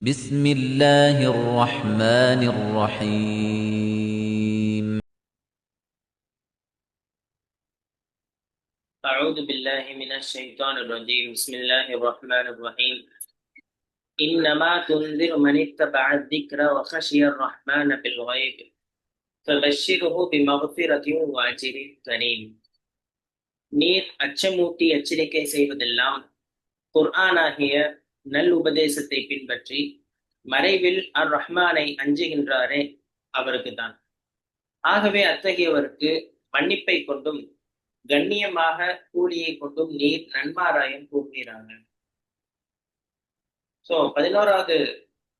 بسم الله الرحمن الرحيم أعوذ بالله من الشيطان الرجيم بسم الله الرحمن الرحيم إنما تنذر من اتبع الذكر وخشي الرحمن بالغيب فبشره بمغفرة وأجر كريم நீர் அச்சமூட்டி எச்சரிக்கை செய்வதெல்லாம் குர்ஆனாகிய நல் உபதேசத்தை பின்பற்றி மறைவில் அர் ரஹ்மானை அஞ்சுகின்றாரே அவருக்குத்தான். ஆகவே அத்தகையவருக்கு மன்னிப்பை கொண்டும் கண்ணியமாக கூலியை கொண்டும் நீர் நன்மாராயம் கூறுகிறாங்க. சோ 11வது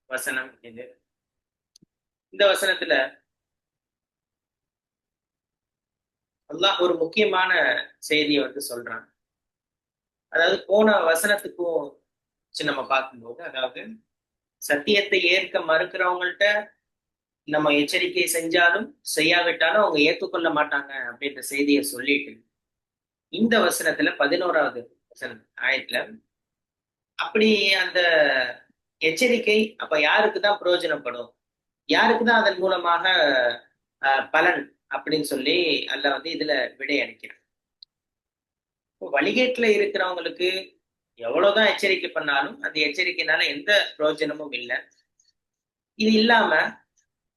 வசனம் இது. இந்த வசனத்துல அல்லாஹ் ஒரு முக்கியமான செய்தியை சொல்றான். அதாவது போன வசனத்துக்கும் நம்ம பார்க்கும்போது, அதாவது சத்தியத்தை ஏற்க மறுக்கிறவங்கள்ட்ட நம்ம எச்சரிக்கை செஞ்சாலும் செய்யாவிட்டாலும் அவங்க ஏற்றுக்கொள்ள மாட்டாங்க அப்படின்ற செய்தியை சொல்லிட்டு, இந்த வசனத்துல 11வது வசனம் ஆயத்துல அப்படி அந்த எச்சரிக்கை அப்ப யாருக்குதான் பிரயோஜனப்படும், யாருக்குதான் அதன் மூலமாக பலன் அப்படின்னு சொல்லி அல்லாஹ் இதுல விடை அளிக்கிறான். வழிகேட்டுல இருக்கிறவங்களுக்கு எவ்வளவுதான் எச்சரிக்கை பண்ணாலும் அந்த எச்சரிக்கைனால எந்த பிரயோஜனமும் இல்லை. இது இல்லாம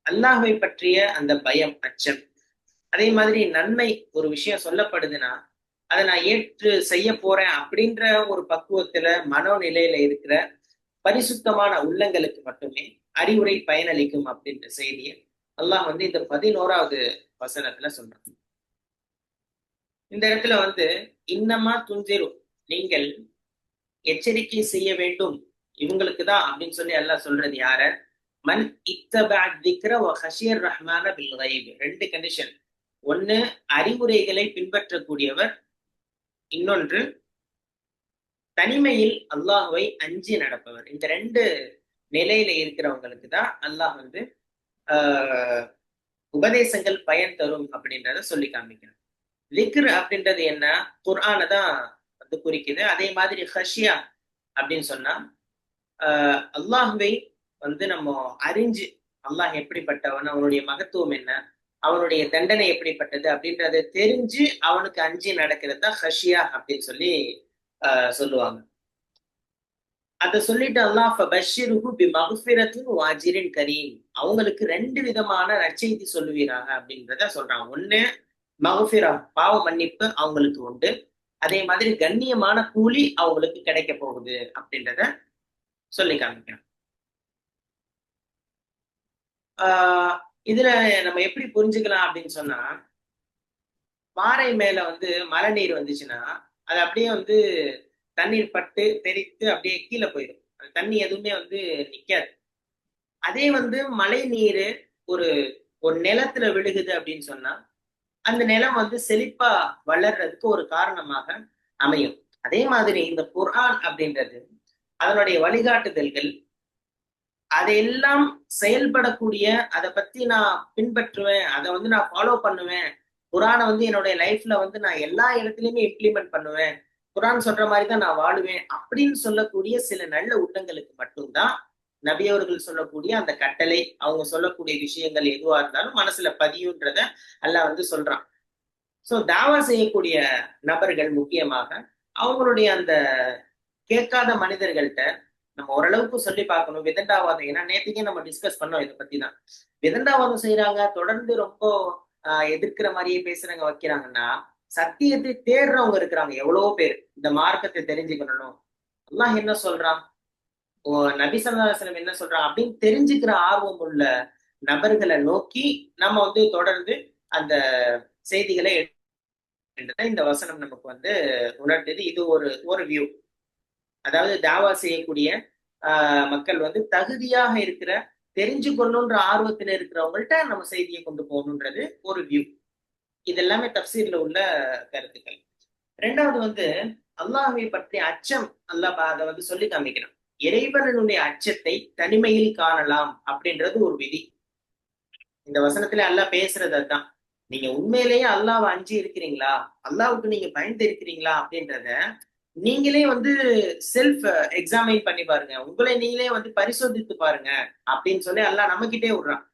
அல்லாஹ்வை பற்றிய அந்த பயம், அச்சம், அதே மாதிரி நன்மை ஒரு விஷயம் சொல்லப்படுதுன்னா அதை நான் ஏற்று செய்ய போறேன் அப்படின்ற ஒரு பக்குவத்துல மனோநிலையில இருக்கிற பரிசுத்தமான உள்ளங்களுக்கு மட்டுமே அறிவுரை பயனளிக்கும் அப்படின்ற செய்தியை அல்லாஹ் இந்த 11வது வசனத்துல சொல்றாங்க. இந்த இடத்துல இன்னமா துஞ்சிரு, நீங்கள் எச்சரிக்கை செய்ய வேண்டும் இவங்களுக்கு தான் அப்படின்னு சொல்லி அல்லாஹ் சொல்றது யார? மன் இத்தபஅ திக்ர வ ஹஷியர் ரஹ்மான பில் கைப். ரெண்டு கண்டிஷன். ஒன்னு அறிவுரைகளை பின்பற்றக்கூடியவர், இன்னொன்று தனிமையில் அல்லாஹ்வை அஞ்சி நடப்பவர். இந்த ரெண்டு நிலையில இருக்கிறவங்களுக்கு தான் அல்லாஹ் உபதேசங்கள் பயன் தரும் அப்படின்றத சொல்லி காமிக்கணும். திக்ர் அப்படின்றது என்ன? குர்ஆனை தான் குறிக்குது. அதே மாதிரி ஹஷியா அப்படின்னு சொன்னா அல்லாஹ்வை நம்ம அறிஞ்சு, அல்லாஹ் எப்படிப்பட்டவன், அவனுடைய மகத்துவம் என்ன, அவனுடைய தண்டனை எப்படிப்பட்டது அப்படின்றத தெரிஞ்சு அவனுக்கு அஞ்சி நடக்கிறது தான் ஹஷியா அப்படின்னு சொல்லி சொல்லுவாங்க. அத சொல்லிட்டு அல்லாஹ் ஃபபஷ்ஷிருஹு பிமக்ஃபிரத்தின் வஅஜ்ரின் கரீம், அவங்களுக்கு ரெண்டு விதமான நற்செய்தி சொல்லுவீராங்க அப்படின்றத சொல்றாங்க. ஒண்ணு மக்ஃபிரா, பாவ மன்னிப்பு அவங்களுக்கு உண்டு. அதே மாதிரி கண்ணியமான கூலி அவங்களுக்கு கிடைக்க போகுது அப்படின்றத சொல்லி காமிக்கிறோம். இதுல நம்ம எப்படி புரிஞ்சுக்கலாம் அப்படின்னு சொன்னா, பாறை மேல மழை நீர் வந்துச்சுன்னா அது அப்படியே தண்ணீர் பட்டு தெரித்து அப்படியே கீழே போயிடும். அந்த தண்ணி எதுவுமே நிக்காது. அதே மழை நீர் ஒரு ஒரு நிலத்துல விழுகுது அப்படின்னு சொன்னா அந்த நிலம் செழிப்பா வளர்றதுக்கு ஒரு காரணமாக அமையும். அதே மாதிரி இந்த குர்ஆன் அப்படின்றது அதனுடைய வழிகாட்டுதல்கள், அதையெல்லாம் செயல்படக்கூடிய, அதை பத்தி நான் பின்பற்றுவேன், அதை நான் ஃபாலோ பண்ணுவேன், குர்ஆனை என்னுடைய லைஃப்ல நான் எல்லா இடத்துலயுமே இம்ப்ளிமெண்ட் பண்ணுவேன், குர்ஆன் சொல்ற மாதிரி தான் நான் வாழுவேன் அப்படின்னு சொல்லக்கூடிய சில நல்ல உள்ளங்களுக்கு மட்டும்தான் நபி அவர்கள் சொல்லக்கூடிய அந்த கட்டளை, அவங்க சொல்லக்கூடிய விஷயங்கள் எதுவா இருந்தாலும் மனசுல பதியுன்றத அல்லாஹ் சொல்றான். சோ தாவா செய்யக்கூடிய நபர்கள் முக்கியமாக அவங்களுடைய அந்த கேட்காத மனிதர்கள்ட்ட நம்ம ஓரளவுக்கு சொல்லி பார்க்கணும். விதண்டாவாதம், ஏன்னா நேற்றுக்கே நம்ம டிஸ்கஸ் பண்ணோம் இதை பத்தி தான். விதண்டாவாதம் செய்யறாங்க, தொடர்ந்து ரொம்ப எதிர்க்கிற மாதிரியே பேசுறாங்க, வைக்கிறாங்கன்னா சத்தியத்தை தேடுறவங்க இருக்கிறாங்க எவ்வளவோ பேர். இந்த மார்க்கத்தை தெரிஞ்சுக்கணும், அல்லாஹ் என்ன சொல்றான், நபி ஸல்லல்லாஹு அலைஹி வஸல்லம் என்ன சொல்றான் அப்படின்னு தெரிஞ்சுக்கிற ஆர்வம் உள்ள நபர்களை நோக்கி நம்ம தொடர்ந்து அந்த செய்திகளை இந்த வசனம் நமக்கு உணர்த்துது. இது ஒரு வியூ. அதாவது தாவா செய்யக்கூடிய மக்கள் தகுதியாக இருக்கிற, தெரிஞ்சு கொள்ளணுன்ற ஆர்வத்துல இருக்கிறவங்கள்ட்ட நம்ம செய்தியை கொண்டு போகணுன்றது ஒரு வியூ. இது எல்லாமே தஃப்சீர்ல உள்ள கருத்துக்கள். ரெண்டாவது அல்லாஹ்வை பற்றிய அச்சம், அல்லாஹ் அதை சொல்லி காமிக்கிறான். இறைவனுடைய அச்சத்தை தனிமையில் காணலாம் அப்படின்றது ஒரு விதி. இந்த வசனத்துல அல்லாஹ் பேசுறது அதுதான். நீங்க உண்மையிலேயே அல்லாஹ்வை அஞ்சி இருக்கிறீங்களா, அல்லாஹ்வுக்கு நீங்க பயந்து இருக்கிறீங்களா அப்படின்றத நீங்களே வந்து செல்ஃப் எக்ஸாமைன் பண்ணி பாருங்க, உங்களை நீங்களே வந்து பரிசோதித்து பாருங்க அப்படின்னு சொல்லி அல்லாஹ் நம்மகிட்டே விடுறான்.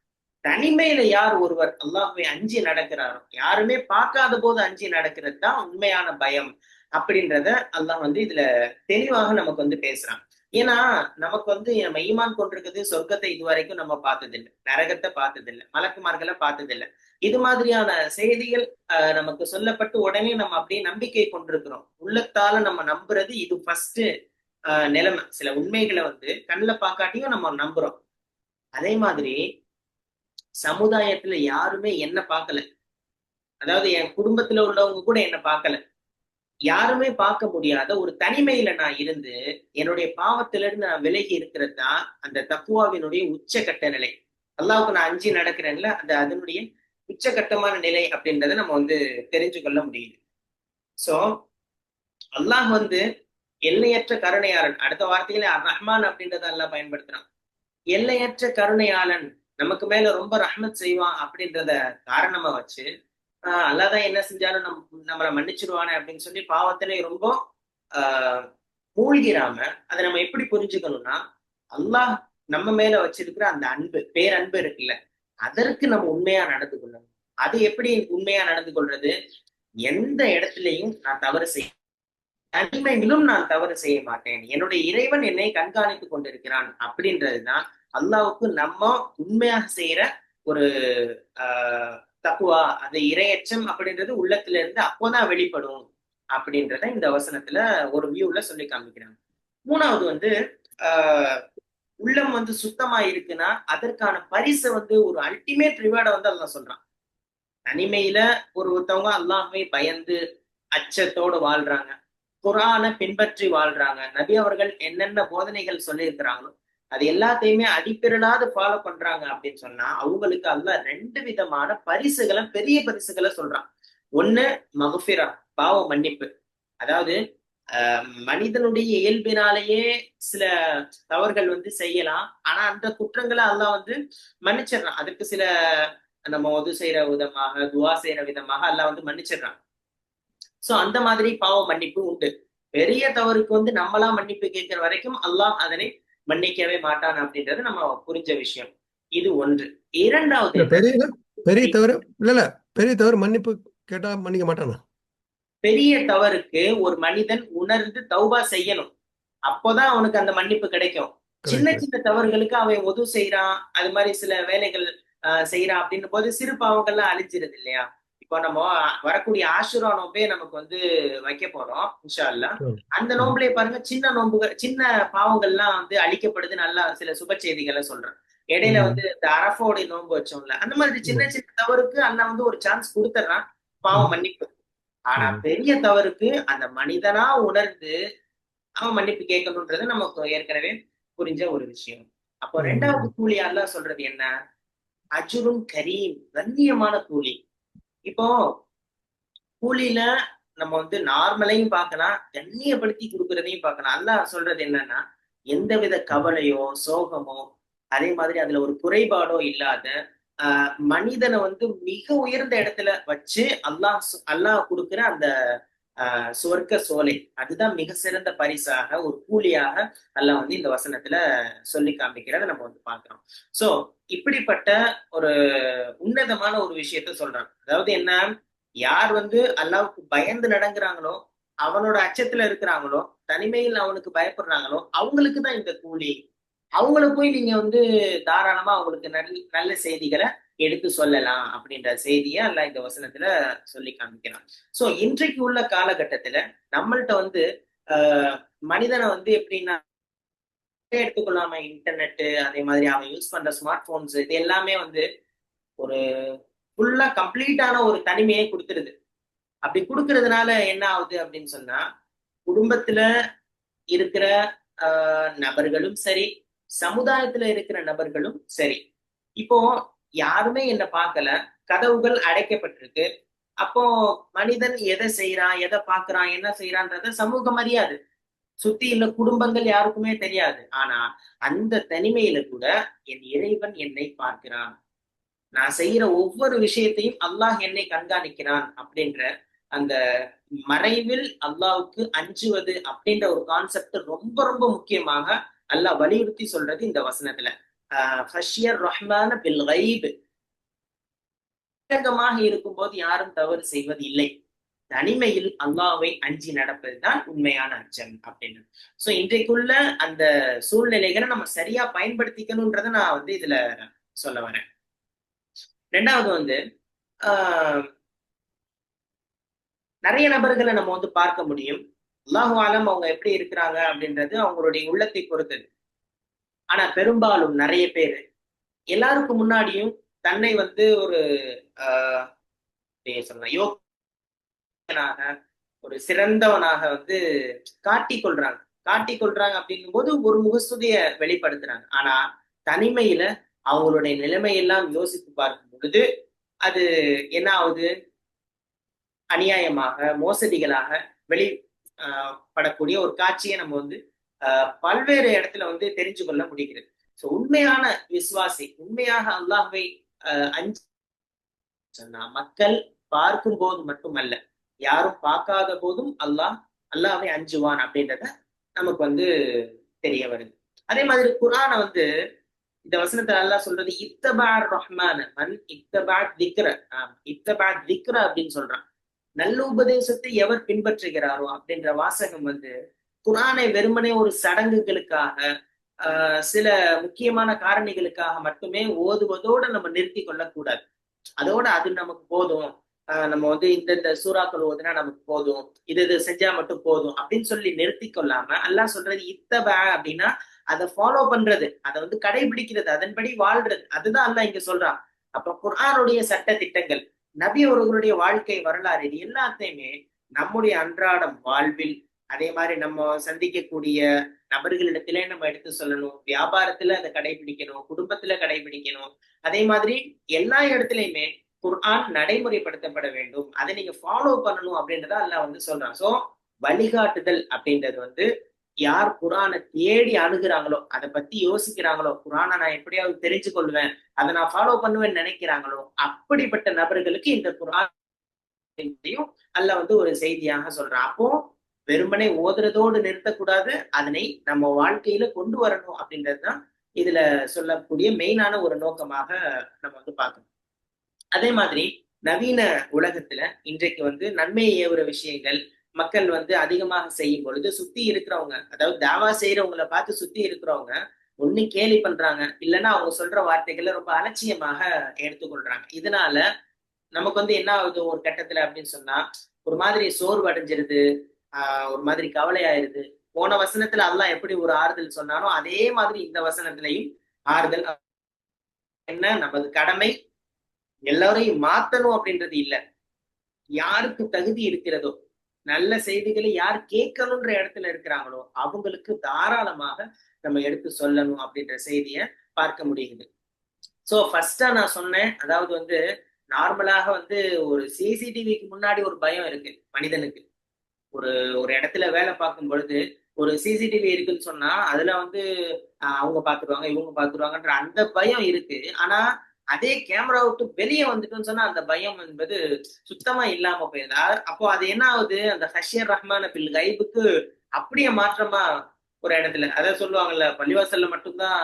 தனிமையில யார் ஒருவர் அல்லாஹ்வை அஞ்சி நடக்கிறாரோ, யாருமே பார்க்காத போது அஞ்சி நடக்கிறது தான் உண்மையான பயம் அப்படின்றத அல்லாஹ் வந்து இதுல தெளிவாக நமக்கு வந்து பேசுறான். ஏன்னா நமக்கு வந்து நம்ம ஈமான் கொண்டிருக்கிறது சொர்க்கத்தை இதுவரைக்கும் நம்ம பார்த்ததில்லை, நரகத்தை பார்த்ததில்லை, மலக்குமார்களை பார்த்ததில்லை. இது மாதிரியான செய்திகள் நமக்கு சொல்லப்பட்டு உடனே நம்ம அப்படியே நம்பிக்கை கொண்டிருக்கிறோம். உள்ளத்தால நம்ம நம்புறது இது ஃபர்ஸ்ட் நிலைமை. சில உண்மைகளை வந்து கண்ணில் பார்க்காட்டியும் நம்ம நம்புறோம். அதே மாதிரி சமுதாயத்துல யாருமே என்ன பார்க்கல, அதாவது என் குடும்பத்துல உள்ளவங்க கூட என்ன பார்க்கல, யாருமே பார்க்க முடியாத ஒரு தனிமையில நான் இருந்து என்னுடைய பாவத்தில இருந்து நான் விலகி இருக்கிறது தான் அந்த தக்குவாவினுடைய உச்சகட்ட நிலை. அல்லாவுக்கு நான் அஞ்சி நடக்கிறேன்ல, அந்த அதனுடைய உச்சகட்டமான நிலை அப்படின்றத நம்ம வந்து தெரிஞ்சு கொள்ள முடியுது. சோ அல்லாஹ் வந்து எல்லையற்ற கருணையாளன். அடுத்த வார்த்தையில ரஹ்மான் அப்படின்றத அல்லாஹ் பயன்படுத்துறான். எல்லையற்ற கருணையாளன், நமக்கு மேல ரொம்ப ரஹ்மத் செய்வான் அப்படின்றத காரணமா வச்சு அல்லாதான் என்ன செஞ்சாலும் நம்மளை மன்னிச்சிருவானே அப்படின்னு சொல்லி பாவத்திலே ரொம்ப ஆஹ் மூழ்கிராம அதை நம்ம எப்படி புரிஞ்சுக்கணும்னா, அல்லாஹ் நம்ம மேல வச்சிருக்கிற அந்த அன்பு, பேரன்பு இருக்குல்ல, அதற்கு நம்ம உண்மையா நடந்து கொள்ளணும். அது எப்படி உண்மையா நடந்து கொள்றது? எந்த இடத்துலையும் நான் தவறு செய்ய, தனிமையிலும் நான் தவறு செய்ய மாட்டேன், என்னுடைய இறைவன் என்னை கண்காணித்துக் கொண்டிருக்கிறான் அப்படின்றதுதான் அல்லாவுக்கு நம்ம உண்மையாக செய்யற ஒரு தக்குவா. அந்த இரையச்சம் அப்படின்றது உள்ளத்துல இருந்து அப்போதான் வெளிப்படும் அப்படின்றத இந்த வசனத்துல ஒரு வியூல சொல்லி காமிக்கிறாங்க. மூணாவது வந்து உள்ளம் வந்து சுத்தமா இருக்குன்னா அதற்கான பரிசை வந்து ஒரு அல்டிமேட் ரிவார்டை வந்து அல்லாஹ் சொல்றான். தனிமையில ஒருத்தவங்க அல்லாஹ்வை பயந்து அச்சத்தோடு வாழ்றாங்க, குர்ஆனை பின்பற்றி வாழ்றாங்க, நபி அவர்கள் என்னென்ன போதனைகள் சொல்லியிருக்கிறாங்களோ அது எல்லாத்தையுமே அடிப்பிரலாது ஃபாலோ பண்றாங்க அப்படின்னு சொன்னா அவங்களுக்கு அல்லாஹ் 2 விதமான பரிசுகளை, பெரிய பரிசுகளை சொல்றான். ஒண்ணு மகஃபிரா, பாவ மன்னிப்பு. அதாவது மனிதனுடைய இயல்பினாலேயே சில தவறுகள் வந்து செய்யலாம், ஆனா அந்த குற்றங்களை அல்லாஹ் வந்து மன்னிச்சிடறான். அதுக்கு சில நம்ம உது செய்யற விதமாக, துவா செய்யற விதமாக அல்லாஹ் வந்து மன்னிச்சிடறான். சோ அந்த மாதிரி பாவ மன்னிப்பு உண்டு. பெரிய தவறுக்கு வந்து நம்மளா மன்னிப்பு கேட்கிற வரைக்கும் அல்லாஹ் அதனை மன்னிக்கவே மாட்டான் அப்படின்றது நம்ம புரிஞ்ச விஷயம். இது ஒன்று. இரண்டாவது, பெரிய தவறு இல்ல, பெரிய தவறு மன்னிப்பு கேட்டா மன்னிக்க மாட்டானா? பெரிய தவறுக்கு ஒரு மனிதன் உணர்ந்து தௌபா செய்யணும், அப்போதான் அவனுக்கு அந்த மன்னிப்பு கிடைக்கும். சின்ன சின்ன தவறுகளுக்கு அவன் உதவு செய்யறான், அது மாதிரி சில வேலைகள் செய்யறான் அப்படின்னும் போது சிறு பாவங்கள்லாம் அழிஞ்சிருது இல்லையா? இப்போ நம்ம வரக்கூடிய ஆஷுரா நோம்பே நமக்கு வந்து வைக்க போறோம் இன்ஷா அல்லாஹ். அந்த நோம்புலயே பாருங்க, சின்ன நோம்புகள், சின்ன பாவங்கள்லாம் வந்து அழிக்கப்படுது. நல்லா சில சுப செய்திகளை சொல்றேன். இடையில வந்து இந்த அரஃபோடைய நோன்பு வச்சோம்ல, அந்த மாதிரி சின்ன சின்ன தவறுக்கு அண்ணன் வந்து ஒரு சான்ஸ் கொடுத்துட்றான், பாவம் மன்னிப்பு. ஆனா பெரிய தவறுக்கு அந்த மனிதனா உணர்ந்து அவன் மன்னிப்பு கேட்கணும்ன்றது நமக்கு ஏற்கனவே புரிஞ்ச ஒரு விஷயம். அப்போ 2வது கூலி அல்லாஹ் சொல்றது என்ன? அஜ்ருன் கரீம், கண்ணியமான கூலி. இப்போ கூலியில நம்ம வந்து நார்மலையும் பார்க்கலாம், கண்ணியப்படுத்தி கொடுக்கறதையும் பார்க்கலாம். அல்லாஹ் சொல்றது என்னன்னா, எந்தவித கவலையோ சோகமோ அதே மாதிரி அதுல ஒரு குறைபாடோ இல்லாத மனிதனை வந்து மிக உயர்ந்த இடத்துல வச்சு அல்லாஹ் கொடுக்கிற அந்த சுவர்க்க சோலை, அதுதான் மிக சிறந்த பரிசாக ஒரு கூலியாக அல்லாஹ் வந்து இந்த வசனத்துல சொல்லி காமிக்கிறத நம்ம வந்து பார்க்கிறோம். சோ இப்படிப்பட்ட ஒரு உன்னதமான ஒரு விஷயத்த சொல்றாங்க. அதாவது என்ன, யார் வந்து அல்லாவுக்கு பயந்து நடங்குறாங்களோ, அவனோட அச்சத்துல இருக்கிறாங்களோ, தனிமையில் அவனுக்கு பயப்படுறாங்களோ, அவங்களுக்கு தான் இந்த கூலி. அவங்கள போய் நீங்க வந்து தாராளமா அவங்களுக்கு நல்ல செய்திகளை எடுத்து சொல்லலாம் அப்படின்ற செய்தியை அல்லாஹ் இந்த வசனத்துல சொல்லி காமிக்கிறான். சோ இன்றைக்கு உள்ள காலகட்டத்துல நம்மள்ட்ட வந்து மனிதனை வந்து எப்படின்னா எடுத்துக்கொள்ளாம இன்டர்நெட், அதே மாதிரி அவன் யூஸ் பண்ற ஸ்மார்ட் போன்ஸ், இது எல்லாமே வந்து ஒரு ஃபுல்லா கம்ப்ளீட்டான ஒரு தனிமையை கொடுத்துருது. அப்படி கொடுக்கறதுனால என்ன ஆகுது அப்படின்னு சொன்னா, குடும்பத்துல இருக்கிற நபர்களும் சரி, சமுதாயத்துல இருக்கிற நபர்களும் சரி, இப்போ யாருமே என்ன பார்க்கல, கதவுகள் அடைக்கப்பட்டிருக்கு. அப்போ மனிதன் எதை செய்யறான், எதை பார்க்கறான், என்ன செய்யறான்றத சமூகம் அறியாது, சுத்தி உள்ள குடும்பங்கள் யாருக்குமே தெரியாது. ஆனா அந்த தனிமையில கூட என் இறைவன் என்னை பார்க்கிறான், நான் செய்யற ஒவ்வொரு விஷயத்தையும் அல்லாஹ் என்னை கண்காணிக்கிறான் அப்படின்ற அந்த மறைவில் அல்லாஹ்வுக்கு அஞ்சுவது அப்படின்ற ஒரு கான்செப்ட் ரொம்ப ரொம்ப முக்கியமாக அல்லாஹ் வலியுறுத்தி சொல்றது இந்த வசனத்துல. ஹஷ்யர் ரஹ்மான பில் கைப், பகிரங்கமாக இருக்கும்போது யாரும் தவறு செய்வது இல்லை, தனிமையில் அல்லாஹ்வை அஞ்சி நடப்பதுதான் உண்மையான அச்சம் அப்படின்னு. சோ இன்றைக்குள்ள அந்த சூழ்நிலைகளை நம்ம சரியா பயன்படுத்திக்கணும்ன்றத நான் வந்து இதுல சொல்ல வரேன். ரெண்டாவது வந்து ஆஹ் நிறைய நபர்களை நம்ம வந்து பார்க்க முடியும். அல்லாஹு ஆலம் அவங்க எப்படி இருக்கிறாங்க அப்படின்றது அவங்களுடைய உள்ளத்தை பொறுத்தது. ஆனா பெரும்பாலும் நிறைய பேர் எல்லாருக்கும் முன்னாடியும் தன்னை வந்து ஒரு ஆஹ் சொல்லலாம் யோகனாக, ஒரு சிறந்தவனாக வந்து காட்டிக் கொள்றாங்க. காட்டிக் கொள்றாங்க அப்படிங்கும் போது ஒரு முகஸ்துதிய வெளிப்படுத்துறாங்க. ஆனா தனிமையில அவங்களுடைய நிலைமையெல்லாம் யோசித்து பார்க்கும் பொழுது அது என்ன ஆகுது? அநியாயமாக, மோசடிகளாக வெளி படக்கூடிய ஒரு காட்சியை நம்ம வந்து பல்வேறு இடத்துல வந்து தெரிஞ்சு கொள்ள முடிகிறது. சோ உண்மையான விசுவாசி, உண்மையாக அல்லாஹ்வை அஞ்சு சொன்னா மக்கள் பார்க்கும் போது மட்டுமல்ல, யாரும் பார்க்காத போதும் அல்லாஹ்வை அஞ்சுவான் அப்படின்றத நமக்கு வந்து தெரிய வருது. அதே மாதிரி குர்ஆனை வந்து இந்த வசனத்துல அல்லாஹ் சொல்றது இத்தபார் ரஹ்மான மன் இத்தபாத் திக்ர, இத்தபாத் திக்ர அப்படின்னு சொல்றான். நல்ல உபதேசத்தை எவர் பின்பற்றுகிறாரோ அப்படின்ற வாசகம் வந்து குர்ஆனை வெறுமனே ஒரு சடங்குகளுக்காக, சில முக்கியமான காரணிகளுக்காக மட்டுமே ஓதுவதோட நம்ம நிறுத்தி கொள்ளக்கூடாது. அதோட அது நமக்கு போதும், நம்ம வந்து இந்த சூறாக்கள் ஓதுனா நமக்கு போதும், இது செஞ்சா மட்டும் போதும் அப்படின்னு சொல்லி நிறுத்தி கொள்ளாம அல்லாஹ் சொல்றது இத்தபா அப்படின்னா அதை ஃபாலோ பண்றது, அதை வந்து கடைபிடிக்கிறது, அதன்படி வாழ்றது, அதுதான் அல்லாஹ் இங்க சொல்றான். அப்ப குர்ஆனுடைய சட்ட திட்டங்கள், நபி அவர்களுடைய வாழ்க்கை வரலாறு, இது எல்லாத்தையுமே நம்முடைய அன்றாடம் வாழ்வில், அதே மாதிரி நம்ம சந்திக்கக்கூடிய நபர்களிடத்திலே நம்ம எடுத்து சொல்லணும், வியாபாரத்துல அதை கடைபிடிக்கணும், குடும்பத்துல கடைபிடிக்கணும். அதே மாதிரி எல்லா இடத்துலயுமே குர்ஆன் நடைமுறைப்படுத்தப்பட வேண்டும், அதை நீங்க ஃபாலோ பண்ணணும் அப்படின்றத அல்லாஹ் வந்து சொல்றான். சோ வழிகாட்டுதல் அப்படின்றது வந்து யார் குர்ஆனை தேடி அணுகுறாங்களோ, அதை பத்தி யோசிக்கிறாங்களோ, குர்ஆனை நான் எப்படியாவது தெரிஞ்சு கொள்வேன், அதை நான் ஃபாலோ பண்ணுவேன்னு நினைக்கிறாங்களோ, அப்படிப்பட்ட நபர்களுக்கு இந்த குர்ஆன் அல்லாஹ் வந்து ஒரு செய்தியாக சொல்றான். அப்போ வெறுமனே ஓதுறதோடு நிறுத்தக்கூடாது, அதனை நம்ம வாழ்க்கையில கொண்டு வரணும் அப்படின்றதுதான் இதுல சொல்லக்கூடிய மெயினான ஒரு நோக்கமாக நம்ம வந்து பார்க்கணும். அதே மாதிரி நவீன உலகத்துல இன்றைக்கு வந்து நன்மையை ஏவுற விஷயங்கள் மக்கள் வந்து அதிகமாக செய்யும் பொழுது சுத்தி இருக்கிறவங்க, அதாவது தாவா செய்யறவங்களை பார்த்து சுத்தி இருக்கிறவங்க ஒண்ணு கேலி பண்றாங்க, இல்லைன்னா அவங்க சொல்ற வார்த்தைகளை ரொம்ப அலட்சியமாக எடுத்துக்கொள்றாங்க. இதனால நமக்கு வந்து என்ன ஆகுது ஒரு கட்டத்துல அப்படின்னு சொன்னா, ஒரு மாதிரி சோர்வு அடைஞ்சிருது, ஒரு மாதிரி கவலை ஆயிருது. போன வசனத்துல அல்லாஹ் எப்படி ஒரு ஆறுதல் சொன்னானோ அதே மாதிரி இந்த வசனத்திலையும் ஆறுதல். என்ன, நமது கடமை எல்லாரையும் மாத்தணும் அப்படின்றது இல்ல, யாருக்கு தகுதி இருக்கிறதோ, நல்ல செய்திகளை யார் கேட்கணுன்ற இடத்துல இருக்கிறாங்களோ அவங்களுக்கு தாராளமாக நம்ம எடுத்து சொல்லணும் அப்படின்ற செய்திய பார்க்க முடியுது. சோ ஃபர்ஸ்டா நான் சொன்னேன், அதாவது வந்து நார்மலாக வந்து ஒரு சிசிடிவிக்கு முன்னாடி ஒரு பயம் இருக்கு மனிதனுக்கு. ஒரு ஒரு இடத்துல வேலை பார்க்கும் பொழுது ஒரு சிசிடிவி இருக்குன்னு சொன்னா அதுல வந்து அவங்க பாத்துருவாங்க, இவங்க பாத்துருவாங்கன்ற அந்த பயம் இருக்கு. ஆனா அதே கேமரா விட்டு வெளியே வந்துட்டுன்னு சொன்னா அந்த பயம் என்பது சுத்தமா இல்லாம போயிருது. அப்போ அது என்ன ஆகுது, அந்த ஹஷியர் ரஹ்மான பில் கைபுக்கு அப்படியே மாற்றமா ஒரு இடத்துல அதான் சொல்லுவாங்கல்ல, பள்ளிவாசல்ல மட்டும்தான்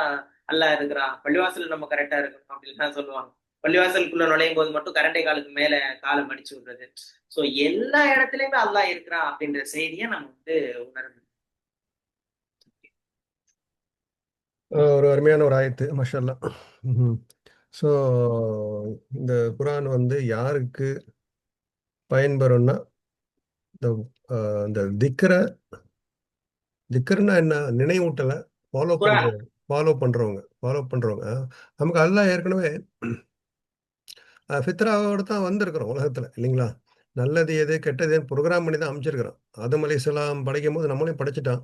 அல்லாஹ் இருக்கிறான், பள்ளிவாசல் நம்ம கரெக்டா இருக்கணும் அப்படின்னு தான் சொல்லுவாங்க. பள்ளிவாசலுக்குள்ள நுழையும் போது மட்டும் கரண்டை காலுக்கு மேல காலம் அடிச்சு விடுறது. சோ எல்லா இடத்துலயுமே அல்லாஹ் இருக்கிறான் அப்படின்ற செய்தியை நம்ம வந்து உணரணும். ஒரு அருமையான ஒரு ஆயத்து, மஷால்லா. ஸோ இந்த குரான் வந்து யாருக்கு பயன்பெறும்னா, இந்த இந்த திக்கர்னா என்ன, நினைவூட்டலை ஃபாலோ குரான் பண்றவங்க, ஃபாலோ பண்றவங்க. நமக்கு அல்லாஹ் ஏற்கனவே ஃபித்ராவோட தான் வந்திருக்கிறோம் உலகத்துல, இல்லைங்களா? நல்லது எது கெட்டது எதுன்னு ப்ரோக்ராம் பண்ணி தான் அமைச்சிருக்கிறோம். ஆதம் அலைஹிஸ்ஸலாம் படைக்கும் போது நம்மளையும் படைச்சிட்டான்.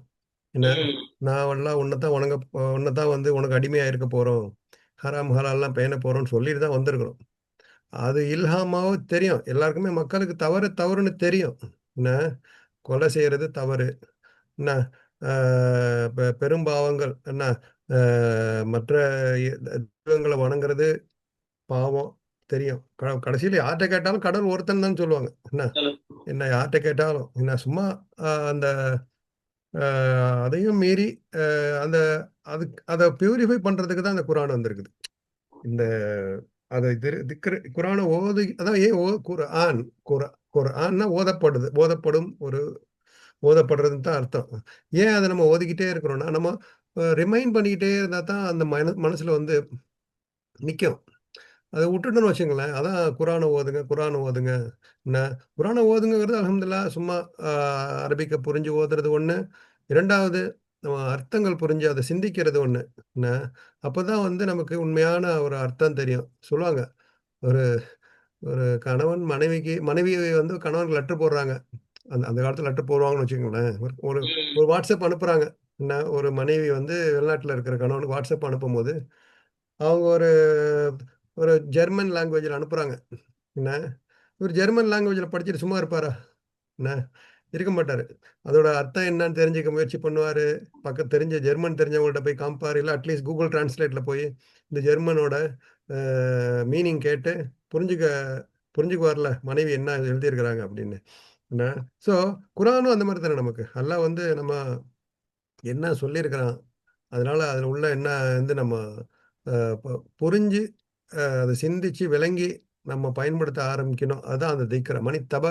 என்ன, நான் எல்லாம் உன்னைத்தான் வந்து உனக்கு அடிமையா இருக்க போறோம், ஹராம் ஹலால்லாம் பேண போறோம்னு சொல்லிட்டு தான் வந்திருக்கிறோம். அது இல்ஹாமாவும் தெரியும் எல்லாருக்குமே, மக்களுக்கு தவறுன்னு தெரியும். என்ன, கொலை செய்யறது தவறு, என்ன, பெரும்பாவங்கள், என்ன, மற்ற தெய்வங்களை வணங்குறது பாவம் தெரியும். கடைசியில் யார்கிட்ட கேட்டாலும் கடவுள் ஒருத்தன் தான் சொல்லுவாங்க. என்ன, என்ன யார்கிட்ட கேட்டாலும் என்ன சும்மா அந்த அதையும் மீறி அந்த அதை பியூரிஃபை பண்றதுக்கு தான் அந்த குரான் வந்திருக்குது. இந்த அதை குரானை அதான் ஏன் குர்ஆன் குர்ஆன்னா ஓதப்படும் ஒரு ஓதப்படுறதுன்னு தான் அர்த்தம். ஏன் அதை நம்ம ஓதிக்கிட்டே இருக்கிறோம்னா நம்ம ரிமைண்ட் பண்ணிக்கிட்டே இருந்தா தான் அந்த மனசுல வந்து நிற்கும். அதை விட்டுட்டோன்னு வச்சுங்களேன், அதான் குரானை ஓதுங்க குரானை ஓதுங்க. என்ன குரானை ஓதுங்கிறது அல்ஹம்துலில்லாஹ் சும்மா அரபிக்க புரிஞ்சு ஓதுறது ஒண்ணு. 2வது நம்ம அர்த்தங்கள் புரிஞ்சு அதை சிந்திக்கிறது ஒண்ணு. என்ன அப்பதான் வந்து நமக்கு உண்மையான ஒரு அர்த்தம் தெரியும். சொல்லுவாங்க, ஒரு ஒரு கணவன் மனைவி வந்து கணவனுக்கு லெட்டர் போடுறாங்க. அந்த அந்த காலத்துல லெட்டர் போடுவாங்கன்னு வச்சுக்கோங்களேன். ஒரு ஒரு ம். ஒரு வாட்ஸ்அப் அனுப்புறாங்க. என்ன ஒரு மனைவி வந்து வெளிநாட்டுல இருக்கிற கணவனுக்கு வாட்ஸ்அப் அனுப்பும்போது, அவங்க ஒரு ஒரு ஜெர்மன் லாங்குவேஜ்ல அனுப்புறாங்க. என்ன, இவரு ஜெர்மன் லாங்குவேஜ்ல படிச்சுட்டு சும்மா இருப்பாரா? என்ன, இருக்க மாட்டாரு. அதோட அர்த்தம் என்னன்னு தெரிஞ்சுக்க முயற்சி பண்ணுவாரு. தெரிஞ்ச ஜெர்மன் தெரிஞ்சவங்கள்ட்ட போய் காமிப்பாரு. இல்ல அட்லீஸ்ட் Google Translateல போய் இந்த ஜெர்மனோட அ மீனிங் கேட்டு புரிஞ்சுக்க புரிஞ்சுக்குவார்ல, மனைவி என்ன எழுதியிருக்கிறாங்க அப்படின்னு. என்ன, ஸோ குரானும் அந்த மாரி தானே நமக்கு. அல்லாஹ் வந்து நம்ம என்ன சொல்லியிருக்கிறான், அதனால அதில உள்ள என்ன வந்து நம்ம அ ப புரிஞ்சு அத சிந்திச்சு விளங்கி நம்ம பயன்படுத்த ஆரம்பிக்கணும். அதான் அந்த திக்ர.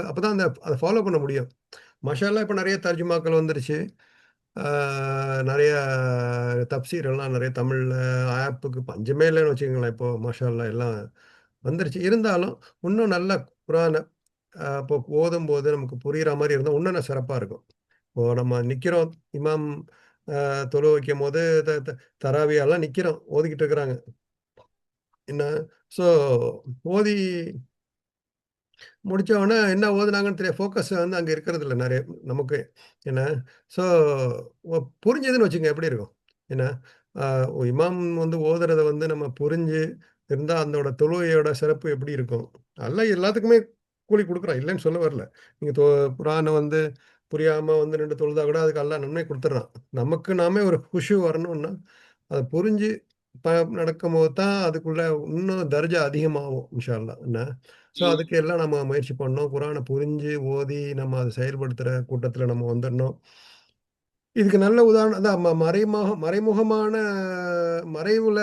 அப்பதான் அத ஃபாலோ பண்ண முடியும். மாஷா அல்லாஹ் இப்ப நெறைய தர்ஜுமாக்கள் வந்துருச்சு. ஆ நெறைய தப்சீர் எல்லாம் நெறைய தமிழ்ல ஆப்புக்கு பஞ்சமே இல்லன்னு வச்சுக்கங்களேன். இப்போ மாஷா அல்லாஹ் எல்லாம் வந்துருச்சு. இருந்தாலும் இன்னும் நல்ல குரான இப்போ ஓதும்போது நமக்கு புரியிற மாரி இருந்தா இன்னும் சிறப்பா இருக்கும். இப்போ நம்ம நிக்கிறோம், இமாம் தொழு வைக்கும்போது த த தராவியாலாம் நிக்கிறோம், ஓதிக்கிட்டு இருக்கிறாங்க. என்ன, ஸோ ஓதி முடிச்ச உடனே என்ன ஓதுனாங்கன்னு தெரியாது. ஃபோக்கஸ் வந்து அங்க இருக்கிறதில்ல நெறைய நமக்கு. என்ன, ஸோ புரிஞ்சதுன்னு வச்சுக்கங்க எப்படி இருக்கும்? என்ன, அ இமாம் வந்து ஓதுறத வந்து நம்ம புரிஞ்சு இருந்தா அதோட தொழுகையோட சிறப்பு எப்படி இருக்கும்? அல்லாஹ் எல்லாத்துக்குமே கூலி குடுக்குறான். இல்லன்னு சொல்ல வரல. நீங்க குரான வந்து புரியாம வந்து நின்னு தொழுதா கூட அதுக்கு அல்லாஹ் நன்மை குடுத்துடுறான். நமக்கு நாமே ஒரு குஷு வரணும்னா, அத புரிஞ்சு ப நடக்கும்போது தான் அதுக்குள்ள இன்னும் தர்ஜா அதிகமாகும் இன்ஷா அல்லாஹ். என்ன? ஸோ, ம். அதுக்கு எல்லாம் நம்ம முயற்சி பண்ணணும். குரான புரிஞ்சு, ஓதி, நம்ம அத செயல்படுத்துற கூட்டத்துல நம்ம வந்துடணும். இதுக்கு நல்ல உதாரணம் அதான் மறைமுகமான மறைவுல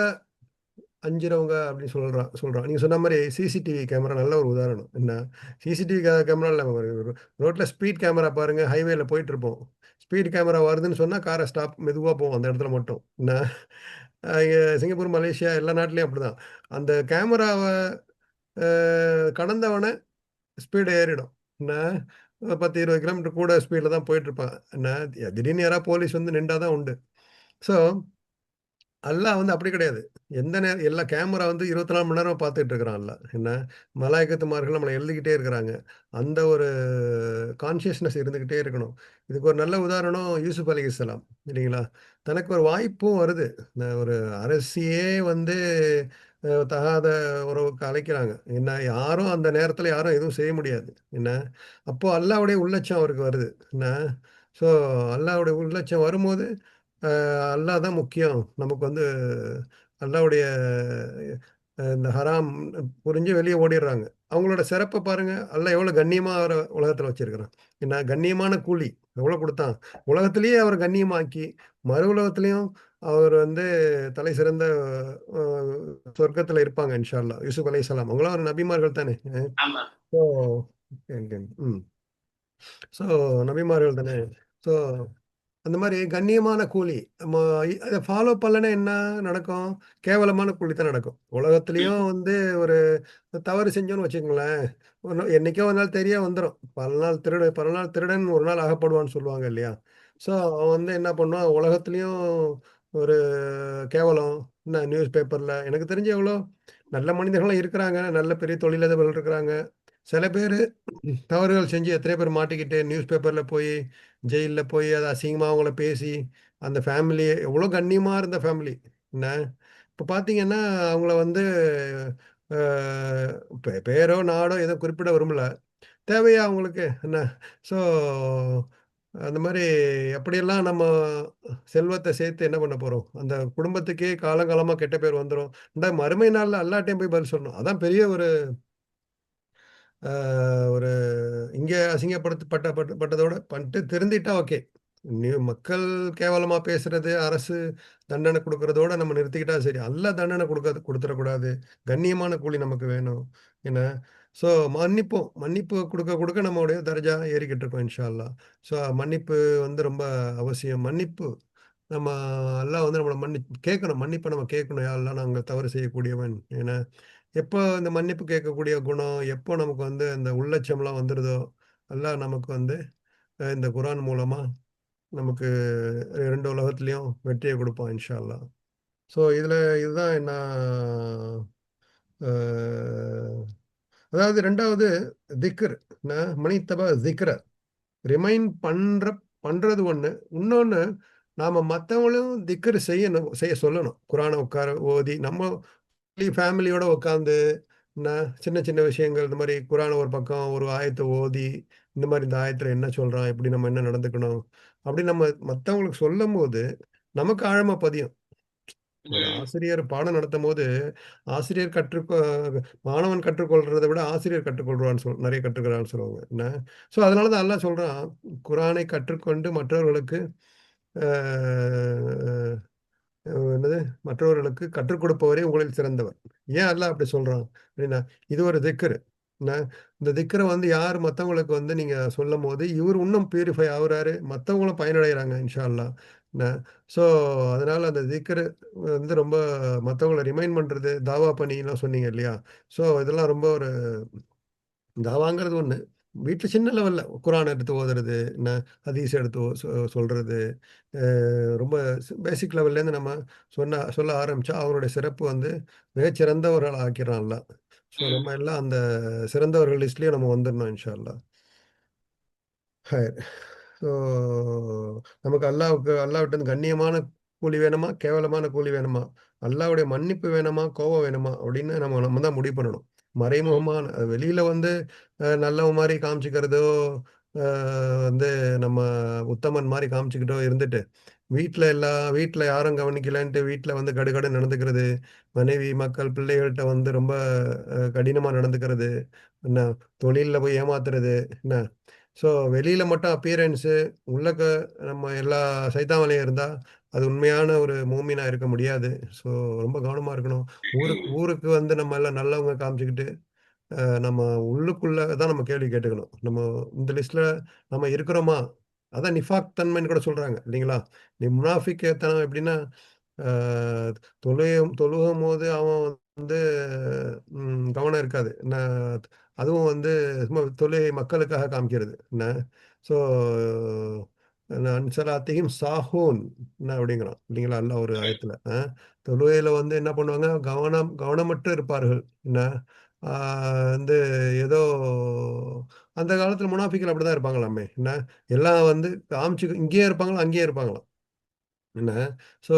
அஞ்சுறவங்க அப்படின்னு சொல்றான். நீங்க சொன்ன மாரி சிசிடிவி கேமரா நல்ல ஒரு உதாரணம். என்ன, சிசிடிவி கேமரா இல்ல ரோட்ல ஸ்பீட் கேமரா பாருங்க. ஹைவேல போயிட்டுருப்போம். ஸ்பீட் கேமரா வருதுன்னு சொன்னா கார மெதுவா போவும் அந்த இடத்துல மட்டும். என்ன, இங்க சிங்கப்பூர், மலேசியா எல்லா நாட்டிலயும் அப்படிதான். அந்த கேமராவ அ கடந்தவன ஸ்பீடு ஏறிடும். என்ன, 10, 20 கிலோமீட்டர் கூட ஸ்பீட்ல தான் போயிட்டுருப்பான். என்ன, திடீர்னு யாராவது போலீஸ் வந்து நின்றா தான் உண்டு. ஸோ, அல்லாஹ் வந்து அப்படி கிடையாது. எந்த நேரம் எல்லா கேமரா வந்து 24 மணி நேரமும் பார்த்துட்டு இருக்கிறான் அல்லாஹ். என்ன, மலாயக்கத்துமார்கள் நம்மள எழுதிக்கிட்டே இருக்கிறாங்க. அந்த ஒரு கான்ஷியஸ்னஸ் இருந்துகிட்டே இருக்கணும். இதுக்கு ஒரு நல்ல உதாரணம் யூசுப் அலைஹிஸ்ஸலாம் இல்லைங்களா? தனக்கு ஒரு வாய்ப்பும் வருது. ஒரு அரசியே வந்து தகாத உறவுக்கு அழைக்கிறாங்க. என்ன, யாரும் அந்த நேரத்தில யாரும் எதுவும் செய்ய முடியாது. என்ன, அப்போ அல்லாஹ்வுடைய உள்ளட்சம் அவருக்கு வருது. என்ன, ஸோ அல்லாஹ்வுடைய உள்ளட்சம் வரும்போது, அல்லாஹ் தான் முக்கியம். நமக்கு வந்து அல்லாஹ்வுடைய இந்த ஹராம் புரிஞ்சு வெளிய ஓடிர்றாங்க. அவங்களோட சிறப்ப பாருங்க. அல்லாஹ் எவ்வளோ கண்ணியமா அவர உலகத்துல வச்சிருக்கிறான். என்ன கண்ணியமான கூலி எவ்வளோ குடுத்தான். உலகத்திலேயே அவர கண்ணியமாக்கி, மறு உலகத்திலயும் அவர் வந்து தலை சிறந்த அ சொர்க்கத்துல இருப்பாங்க இன்ஷா அல்லாஹ். யூசுப் அலைஹிஸ்ஸலாம். அவங்கலாம் ஒரு நபிமார்கள் தானே! ஆமா. ஸோ ம். ஸோ நபிமார்கள் தானே! ஸோ அந்த மாரி கண்ணியமான கூலி. நம்ம அத ஃபாலோ பண்ணலன்னா என்ன நடக்கும்? கேவலமான கூலி தான் நடக்கும். ம். உலகத்திலயும் வந்து ஒரு தவறு செஞ்சோம்னு வச்சுக்கங்களேன், என்னைக்கோ ஒரு நாள் தெரிய வந்துரும். பல நாள் திருடன் ஒரு நாள் அகப்படுவான்னு சொல்லுவாங்க இல்லையா? ஸோ அவன் வந்து என்ன பண்ணுவான், உலகத்திலயும் ஒரு கேவலம், என்ன நியூஸ் பேப்பர்ல எனக்கு தெரிஞ்சு எவ்வளோ நல்ல மனிதர்களும் இருக்கிறாங்க. நல்ல பெரிய தொழிலதிபர்கள் இருக்கிறாங்க. சில பேரு தவறுகள் செஞ்சு எத்தனையோ பேர் மாட்டிக்கிட்டு நியூஸ் பேப்பர்ல போய், ஜெயில்ல போய் அத அசிங்கமா அவங்கள பேசி, அந்த ஃபேமிலி எவ்வளோ கண்ணியமா இருந்த ஃபேமிலி. என்ன, இப்ப பார்த்தீங்கன்னா, அவங்கள வந்து அ பேரோ, நாடோ ஏதோ குறிப்பிட விரும்பல. தேவையா அவங்களுக்கு? என்ன? ஸோ அந்த மாரி அப்படியெல்லாம் நம்ம செல்வத்த சேர்த்து என்ன பண்ண போறோம்? அந்த குடும்பத்துக்கே காலங்காலமா கெட்ட பேர் வந்துரும். மறுமை நாள்ல அல்லாஹ்ட்டயும் போய் பதில் சொல்லணும். அதான் பெரிய ஒரு ஒரு இங்கே பட்டதோட பண்ணிட்டு திருந்திட்டா ஓகே. மக்கள் கேவலமா பேசுறது, அரசு தண்டனை குடுக்குறதோட நம்ம நிறுத்திக்கிட்டா சரி. அல்லாஹ் தண்டனை குடுத்துறக்கூடாது. கண்ணியமான கூலி நமக்கு வேணும். என்ன? ஸோ மன்னிப்போம். மன்னிப்பு குடுக்க குடுக்க நம்முடைய தர்ஜா ஏறிக்கிட்டு இருக்கும் இன்ஷா அல்லாஹ். ஸோ மன்னிப்பு வந்து ரொம்ப அவசியம். மன்னிப்பு நம்ம அல்லாஹ் வந்து நம்மள கேட்கணும். மன்னிப்ப நம்ம கேட்கணும். யா அல்லாஹ் நாங்க தவறு செய்யக்கூடியவன். ஏன்னா, எப்போ இந்த மன்னிப்பு கேட்கக்கூடிய குணம், எப்போ நமக்கு வந்து அந்த உள்ளட்சம்லாம் வந்துருதோ, அல்லாஹ் நமக்கு வந்து இந்த குர்ஆன் மூலமா நமக்கு 2 உலகத்திலயும் வெற்றிய குடுப்பான் இன்ஷா அல்லாஹ். ஸோ இதுதான் நான் அ அதாவது 2வது திக்ர். மனித்தப திக்ர ரிமைண்ட் பண்றது ஒண்ணு. இன்னொன்னு நாம மத்தவங்களும் திக்ர் செய்ய சொல்லணும். குர்ஆன உட்கார ஓதி நம்ம ஃபேமிலியோட உட்காந்து சின்ன சின்ன விஷயங்கள் இந்த மாரி குர்ஆன ஒரு பக்கம் ஒரு ஆயத்த ஓதி, இந்த மாரி இந்த ஆயத்துல என்ன சொல்றான்? எப்படி நம்ம என்ன நடந்துக்கணும்? அப்படின்னு நம்ம மத்தவங்களுக்கு சொல்லும்போது, நமக்கு ஆழமா பதியும். ஒரு ம். ஆசிரியர் பாடம் நடத்தும்போது, ஆசிரியர் மாணவன் கற்றுக்கொள்றத விட ஆசிரியர் கற்றுக்கொள்றான்னு நெறைய கற்றுக்கிறான்னு சொல்லுவாங்க. என்ன? ஸோ அதனால தான் அல்லாஹ் சொல்றான், குர்ஆனை கற்றுக்கொண்டு மற்றவர்களுக்கு அ என்னது? மற்றவர்களுக்கு கற்றுக் கொடுப்பவரே உங்களில் சிறந்தவர். ஏன் அல்லாஹ் அப்படி சொல்றான்? அப்படின்னா, இது ஒரு திக்ரு. என்ன? இந்த திக்ர வந்து யார் மத்தவங்களுக்கு வந்து நீங்க சொல்லும்போது, இவரு இன்னும் பியூரிஃபை ஆவுறாரு. மத்தவங்களும் பயனடைறாங்க இன்ஷா அல்லாஹ். என்ன? ஸோ, அதனால அந்த திக்ரு வந்து ரொம்ப மத்தவங்கள ரிமைண்ட் பண்றது, தாவா பணிலாம் சொன்னீங்க இல்லையா? ஸோ, இதெல்லாம் ரொம்ப ஒரு தாவாங்கிறது ஒண்ணு. வீட்ல சின்ன லெவல்ல குரான் எடுத்து ஓதுறது, என்ன ஹதீஸ் எடுத்து சொல்றது. அ ரொம்ப பேசிக் லெவல்லேருந்து நம்ம சொல்ல ஆரம்பிச்சா, அவருடைய சிறப்பு வந்து மிகச்சிறந்தவர்களா ஆக்கிர்றான் அல்லாஹ். ஸோ ம். நம்ம எல்லாம் அந்த சிறந்தவர்கள் லிஸ்ட்லயே நம்ம வந்துரணும் இன்ஷா அல்லாஹ். ஹைர். ஸோ நமக்கு அல்லாஹ்விட்டருந்து கண்ணியமான கூலி வேணுமா? கேவலமான கூலி வேணுமா? அல்லாஹ்வுடைய மன்னிப்பு வேணுமா? கோபம் வேணுமா? அப்படின்னு நம்ம நம்ம தான் முடிவு பண்ணணும். மறைமுகமான வெளியில வந்து நல்லவன் மாரி காமிச்சுக்கிறதோ, அ வந்து நம்ம உத்தமன் மாரி காமிச்சுக்கிட்டோ இருந்துட்டு, வீட்ல யாரும் கவனிக்கலன்ட்டு வீட்ல வந்து கடுகடுன்னு நடந்துக்கிறது, மனைவி, மக்கள், பிள்ளைகள்ட்ட வந்து ரொம்ப கடினமா நடந்துக்கிறது, என்ன தொழில்ல போய் ஏமாத்துறது, என்ன ஸோ வெளியில மட்டும் அப்பியரன்ஸு, உள்ளக்க நம்ம எல்லா சைத்தான் வேலையும் இருந்தா, அது உண்மையான ஒரு மூமினா இருக்க முடியாது. ஸோ ரொம்ப கவனமா இருக்கணும். ஊருக்கு வந்து நம்ம எல்லாம் நல்லவங்க காமிச்சுக்கிட்டு, நம்ம உள்ளுக்குள்ள தான் நம்ம கேள்வி கேட்டுக்கணும். நம்ம இந்த லிஸ்ட்ல நம்ம இருக்கிறோமா? அதான் நிஃபாக் தன்மைன்னு கூட சொல்றாங்க இல்லைங்களா? முனாஃபிக் தனம் எப்படின்னா, ஆ தொழுகும்போது அவன் வந்து கவனம் இருக்காது. அதுவும் வந்து சும்மா தொழுகை மக்களுக்காக காமிக்கிறது. ஸோ அன்சலாத்திஹிம் சாஹூன் அப்படிங்கிறான் இல்லைங்களா? அல்லாஹ் ஒரு ஆயத்துல. தொழுகையில வந்து என்ன பண்ணுவாங்க? கவனமற்று இருப்பார்கள். என்ன ஆ வந்து ஏதோ அந்த காலத்துல முனாஃபிக்கள் அப்படிதான் இருப்பாங்களாமே! என்ன எல்லாம் வந்து இங்கேயே இருப்பாங்களாம், அங்கேயே இருப்பாங்களாம். என்ன ஸோ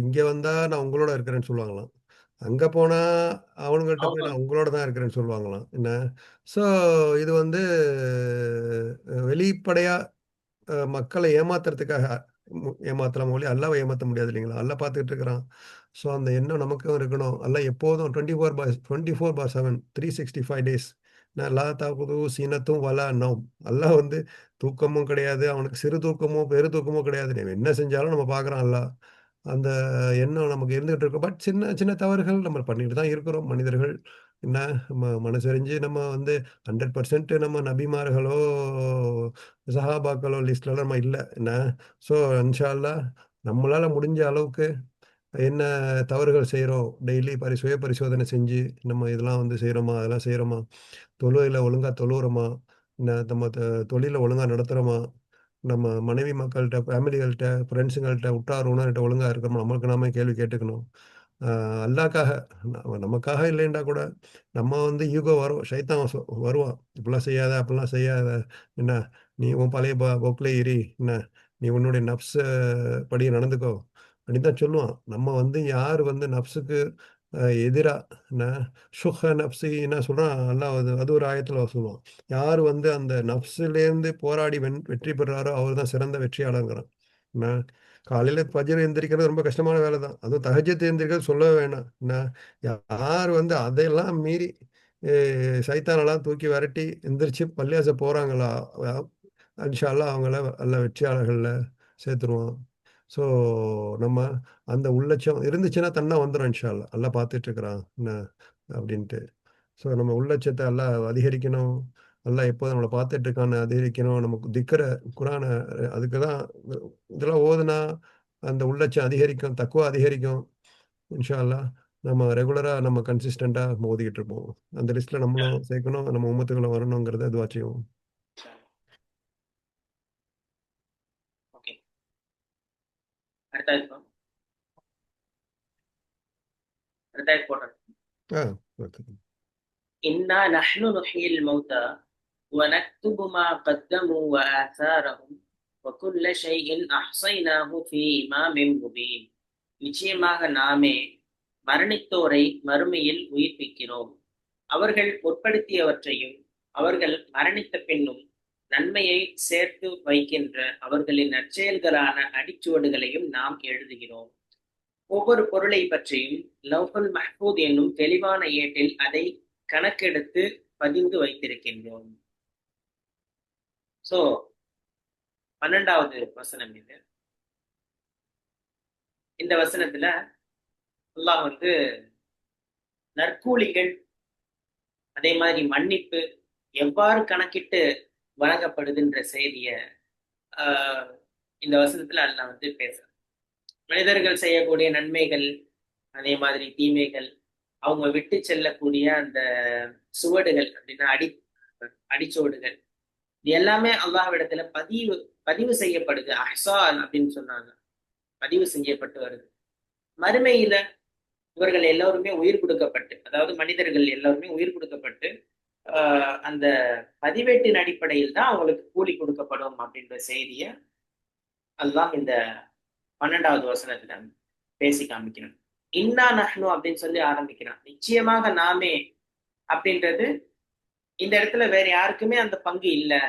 இங்க வந்தா நான் உங்களோட இருக்கிறேன்னு சொல்லுவாங்களாம். அங்க போனா அவனுங்கள்ட்ட போய் அவங்க நான் உங்களோட தான் இருக்கிறேன்னு சொல்லுவாங்களாம். என்ன ஸோ இது வந்து வெளிப்படையா மக்கள ஏமாத்துறதுக்காக ஏமாத்தலாம் ஒழிய அல்லாஹ்வ ஏமாத்த முடியாது இல்லைங்களா? அல்லாஹ் பார்த்துக்கிட்டு இருக்கிறான். ஸோ அந்த எண்ணம் நமக்கும் இருக்கணும். அல்லாஹ் எப்போதும் 24/7 365 டேஸ் லா தஅகுதுஹு சினத்தும் வலா நௌம். அல்லாஹ் வந்து தூக்கமும் கிடையாது. அவனுக்கு சிறு தூக்கமோ, பெரு தூக்கமோ கிடையாது. நம்ம என்ன செஞ்சாலும் நம்ம பார்க்குறான் அல்லாஹ். அந்த எண்ணம் நமக்கு இருந்துகிட்டு இருக்கும். பட் சின்ன சின்ன தவறுகள் நம்ம பண்ணிட்டு தான் இருக்கிறோம் மனிதர்கள். என்ன மனசறிஞ்சு நம்ம வந்து 100% நம்ம நபிமார்களோ, சஹாபாக்களோ லிஸ்ட்லலாம் நம்ம இல்ல. என்ன ஸோ இன்ஷா அல்லாஹ் நம்மளால முடிஞ்ச அளவுக்கு என்ன தவறுகள் செய்றோம், டெய்லி சுய பரிசோதனை செஞ்சு, நம்ம இதெல்லாம் வந்து செய்றோமா? அதெல்லாம் செய்றோமா? தொழுகையில ஒழுங்கா தொழுவுறோமா? நம்ம தொழில ஒழுங்கா நடத்துறோமா? நம்ம மனைவி மக்கள்ட்ட, ஃபேமிலிகள்ட்ட, ஃப்ரெண்ட்ஸுங்கள்ட்ட, உற்றார் உறவினர்ட்ட ஒழுங்கா இருக்கிறோமா? நமக்கு நாமே கேள்வி கேட்டுக்கணும். அ அல்லாஹ்க்காக நமக்காக இல்லைன்னா கூட, நம்ம வந்து ஈகோ வரும். ஷைத்தான் வருவான். இப்படிலாம் செய்யாத, அப்படிலாம் செய்யாத. என்ன நீ உன் பழைய போக்குலயே இரு. என்ன நீ உன்னுடைய நஃப்ஸ படி நடந்துக்கோ. அப்படின்னு தான் சொல்லுவான். நம்ம வந்து யார் வந்து நஃப்ஸுக்கு எதிரா என்ன நஃப்ஸி என்ன சொல்றான் அல்லாஹ் அது ஒரு ஆயத்துல சொல்லுவான். யார் வந்து அந்த நஃப்ஸிலேருந்து போராடி வெற்றி பெறாரோ அவர் தான் சிறந்த வெற்றியாளர்ங்கிறான். என்ன காலையில ஃபஜ்ர் எந்திரிக்கிறது ரொம்ப கஷ்டமான வேலை தான். அதுவும் தஹஜ்ஜத் எந்திரிக்கிறது சொல்லவே வேணாம். என்ன யார் வந்து அதையெல்லாம் மீறி சைத்தானெல்லாம் தூக்கி விரட்டி எந்திரிச்சு பள்ளியாச போகிறாங்களா, இன்ஷா அல்லாஹ் அவங்கள எல்லாம் வெற்றியாளர்களில் சேர்த்துருவோம். ஸோ நம்ம அந்த உள்ளட்சம் இருந்துச்சுன்னா தன்னா வந்துடும் இன்ஷா அல்லாஹ். எல்லாம் பார்த்துட்ருக்குறான் என்ன அப்படின்ட்டு. ஸோ நம்ம உள்ளட்சத்தை எல்லாம் அதிகரிக்கணும். எல்லாம் எப்போதும் நம்மளை பார்த்துட்டு இருக்கான்னு அதிகரிக்கணும். நமக்கு திக்கிற குரானை அதுக்கு தான் இதெல்லாம் ஓதுனா அந்த உள்ளட்சம் அதிகரிக்கும், தக்குவா அதிகரிக்கும். இன்ஷா அல்லாஹ் நம்ம ரெகுலராக நம்ம கன்சிஸ்டண்ட்டாக ஓதிக்கிட்டு இருப்போம். அந்த லிஸ்ட்டில் நம்மளும் சேர்க்கணும், நம்ம உம்மத்துக்குள்ள வரணுங்கிறத துவா செய்வோம். ஓகே, அடுத்தது போடுறேன். ஓகே. இன்னா நஹ்னு நுஹ்யில் மௌதா ونكتب ما قدموا وآثارهم وكل شيء أحصيناه في إمام مبين. நிச்சயமாக நாமே மரணித்தோரை மறுமையில் உயிர்ப்பிக்கிறோம். அவர்கள் முற்படுத்தியவற்றையும் அவர்கள் மரணித்த பின்னும் நன்மையை சேர்த்து வைக்கின்ற அவர்களின் நற்செயல்களான அடிச்சுவடுகளையும் நாம் எழுதுகிறோம். ஒவ்வொரு பொருளை பற்றியும் லௌஹுல் மஹ்பூத் என்னும் தெளிவான ஏட்டில் அதை கணக்கெடுத்து பதிந்து வைத்திருக்கின்றோம். சோ 12வது வசனம் இது. இந்த வசனத்துல அல்லாஹ் நற்கூலிகள் அதே மாதிரி மன்னிப்பு எவ்வாறு கணக்கிட்டு வழங்கப்படுதுன்ற செய்திய இந்த வசனத்துல அல்லாஹ் பேச, மனிதர்கள் செய்யக்கூடிய நன்மைகள் அதே மாதிரி தீமைகள், அவங்க விட்டு செல்லக்கூடிய அந்த சுவடுகள் அப்படின்னா அடிச்சுவடுகள், இது எல்லாமே அல்லாஹ்விடத்துல பதிவு செய்யப்படுது. அஹ்சான் அப்படின்னு சொன்னாங்க, பதிவு செய்யப்பட்டு வருது. மறுமையில இவர்கள் எல்லோருமே உயிர் கொடுக்கப்பட்டு, அதாவது மனிதர்கள் எல்லோருமே உயிர் கொடுக்கப்பட்டு அந்த பதிவேட்டின் அடிப்படையில் தான் அவங்களுக்கு கூலி கொடுக்கப்படும் அப்படின்ற செய்திய அல்லாஹ் இந்த 12வது வசனத்துல பேசி காமிக்கணும். இன்னா நஹ்னு அப்படின்னு சொல்லி ஆரம்பிக்கிறான். நிச்சயமாக நாமே அப்படின்றது இந்த இடத்துல வேற யாருக்குமே அந்த பங்கு இல்லை.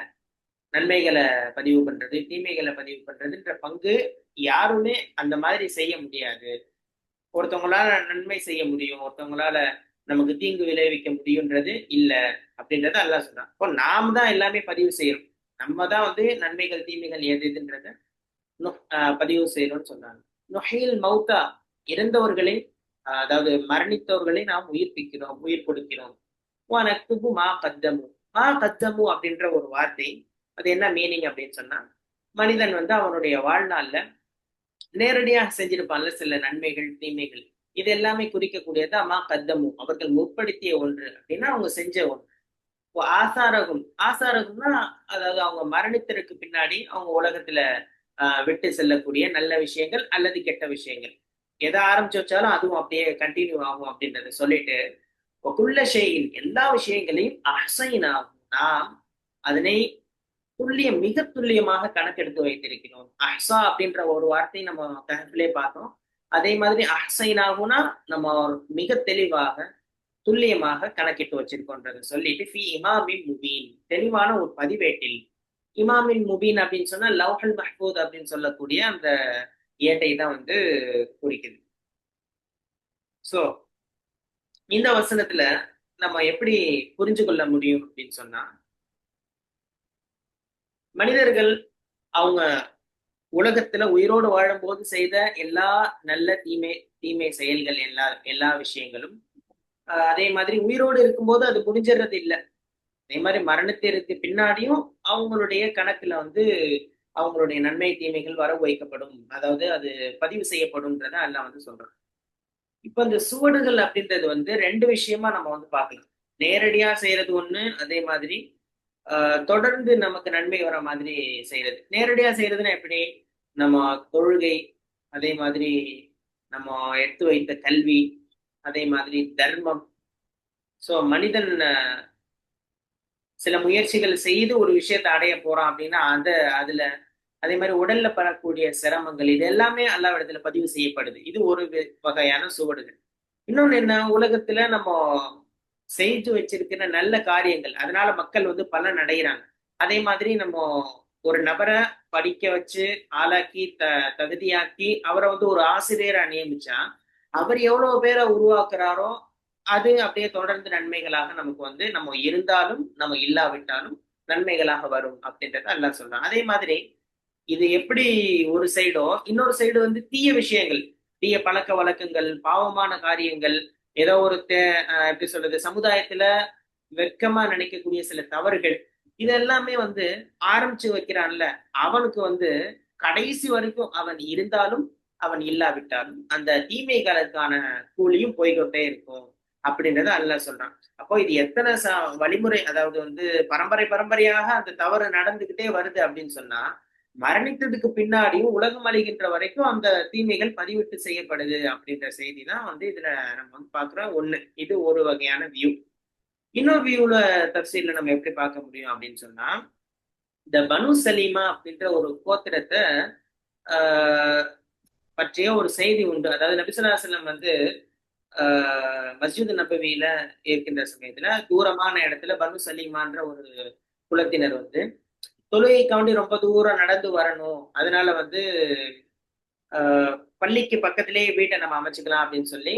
நன்மைகளை பதிவு பண்றது தீமைகளை பதிவு பண்றதுன்ற பங்கு யாருமே அந்த மாதிரி செய்ய முடியாது. ஒருத்தவங்களால நன்மை செய்ய முடியும், ஒருத்தவங்களால நமக்கு தீங்கு விளைவிக்க முடியும்ன்றது இல்ல அப்படின்றத அல்லாஹ் சொல்றான். இப்போ நாம தான் எல்லாமே பதிவு செய்யறோம். நம்ம தான் நன்மைகள் தீமைகள் எது எதுன்றத பதிவு செய்யறோம்னு சொன்னாங்க. நுஹீல் மௌத்தா, இறந்தவர்களை அதாவது மரணித்தவர்களை நாம் உயிர்ப்பிக்கிறோம், உயிர் கொடுக்கிறோம். நக்துபு மா கத்தமு. மா கத்தமு அப்படின்ற ஒரு வார்த்தை, அது என்ன மீனிங் அப்படின்னு சொன்னா, மனிதன் அவனுடைய வாழ்நாள்ல நேரடியாக செஞ்சிருப்பான்ல சில நன்மைகள் தீமைகள், இது எல்லாமே குறிக்கக்கூடியது மா கத்தமு, அவர்கள் முற்படுத்திய ஒன்று அப்படின்னா அவங்க செஞ்ச ஒன்று. ஆசாரகும், ஆசாரகும்னா அதாவது அவங்க மரணித்தருக்கு பின்னாடி அவங்க உலகத்துல விட்டு செல்லக்கூடிய நல்ல விஷயங்கள் அல்லது கெட்ட விஷயங்கள், எதை ஆரம்பிச்சு வச்சாலும் அதுவும் அப்படியே கண்டினியூ ஆகும் அப்படின்றத சொல்லிட்டு, குல்ல ஷைஇன், எல்லா விஷயங்களையும் அஹ்ஸைனாஹு, நாம் அதனை மிக துல்லியமாக கணக்கெடுத்து வைத்திருக்கிறோம். அஹ்ஸா அப்படின்ற ஒரு வார்த்தை நம்ம கஹஃபிலே பார்த்தோம். அதே மாதிரி அஹ்ஸைனாஹுனா நம்ம மிக தெளிவாக துல்லியமாக கணக்கிட்டு வச்சிருக்கோன்றதை சொல்லிட்டு ஃபி இமாமின் முபீன், தெளிவான ஒரு பதிவேட்டில். இமாமின் முபீன் அப்படின்னு சொன்னா லௌஹுல் மஹ்பூத் அப்படின்னு சொல்லக்கூடிய அந்த ஏட்டை தான் குறிக்குது. சோ இந்த வசனத்துல நம்ம எப்படி புரிஞ்சு கொள்ள முடியும் அப்படின்னு சொன்னா, மனிதர்கள் அவங்க உலகத்துல உயிரோடு வாழும்போது செய்த எல்லா நல்ல தீமை செயல்கள், எல்லா விஷயங்களும் அதே மாதிரி உயிரோடு இருக்கும்போது அது முடிஞ்சிடறது இல்லை. அதே மாதிரி மரணத்திற்கு பின்னாடியும் அவங்களுடைய கணக்குல அவங்களுடைய நன்மை தீமைகள் வர வைக்கப்படும், அதாவது அது பதிவு செய்யப்படும்ன்றத அல்லாஹ் சொல்றான். இப்ப இந்த சுவடுகள் அப்படின்றது ரெண்டு விஷயமா நம்ம பார்க்கலாம். நேரடியா செய்யறது ஒண்ணு, அதே மாதிரி தொடர்ந்து நமக்கு நன்மை வர மாதிரி செய்யறது. நேரடியா செய்யறதுன்னா எப்படி, நம்ம தொழுகை, அதே மாதிரி நம்ம எடுத்து வைத்த கல்வி, அதே மாதிரி தர்மம். சோ மனிதன் சில முயற்சிகள் செய்து ஒரு விஷயத்தை அடைய போறான் அப்படின்னா அதுல அதே மாதிரி உடல்ல பெறக்கூடிய சிரமங்கள், இது எல்லாமே அல்லாஹ்விடத்துல பதிவு செய்யப்படுது. இது ஒரு வகையான சுவடுகள். இன்னொன்னு என்ன, உலகத்துல நம்ம செய்து வச்சிருக்கிற நல்ல காரியங்கள், அதனால மக்கள் பலன் அடைகிறாங்க. அதே மாதிரி நம்ம ஒரு நபரை படிக்க வச்சு ஆளாக்கி தகுதியாக்கி அவரை ஒரு ஆசிரியரை நியமிச்சா அவர் எவ்வளவு பேரை உருவாக்குறாரோ அது அப்படியே தொடர்ந்து நன்மைகளாக நமக்கு வந்து நம்ம இருந்தாலும் நம்ம இல்லாவிட்டாலும் நன்மைகளாக வரும் அப்படின்றத அல்லாஹ் சொல்றான். அதே மாதிரி இது எப்படி ஒரு சைடோ, இன்னொரு சைடு வந்து தீய விஷயங்கள், தீய பழக்க வழக்கங்கள், பாவமான காரியங்கள், ஏதோ ஒரு எப்படி சொல்றது, சமுதாயத்துல வெட்கமா நினைக்கக்கூடிய சில தவறுகள், இதெல்லாமே வந்து ஆரம்பிச்சு வைக்கிறான்ல, அவனுக்கு வந்து கடைசி வரைக்கும் அவன் இருந்தாலும் அவன் இல்லாவிட்டாலும் அந்த தீமைகளுக்கான கூலியும் போய்கொண்டே இருக்கும் அப்படின்றத அல்லாஹ் சொல்றான். அப்போ இது எத்தனை வழிமுறை, அதாவது வந்து பரம்பரை பரம்பரையாக அந்த தவறு நடந்துகிட்டே வருது அப்படின்னு சொன்னா, மரணித்ததுக்கு பின்னாடியும் உலகம் அழிகின்ற வரைக்கும் அந்த தீமைகள் பதிவிட்டு செய்யப்படுது அப்படின்ற செய்தி தான் வந்து இதுல நம்ம வந்து பாக்குறோம். ஒண்ணு, இது ஒரு வகையான வியூ. இன்னொரு வியூல தப்சீல்ல நம்ம எப்படி பார்க்க முடியும் அப்படின்னு சொன்னா, இந்த பனு சலீமா அப்படின்ற ஒரு கோத்திரத்தை ஆஹ் பற்றிய ஒரு செய்தி உண்டு. அதாவது நபிசுல்லா செல்லம் வந்து மஸ்ஜித் நபவியில இருக்கின்ற சமயத்துல தூரமான இடத்துல பனு சலீமான்ற ஒரு குலத்தினர் வந்து தொழுகைக்காண்டி ரொம்ப தூரம் நடந்து வரணும், அதனால வந்து பள்ளிக்கு பக்கத்திலேயே வீட்டை நம்ம அமைச்சுக்கலாம் அப்படின்னு சொல்லி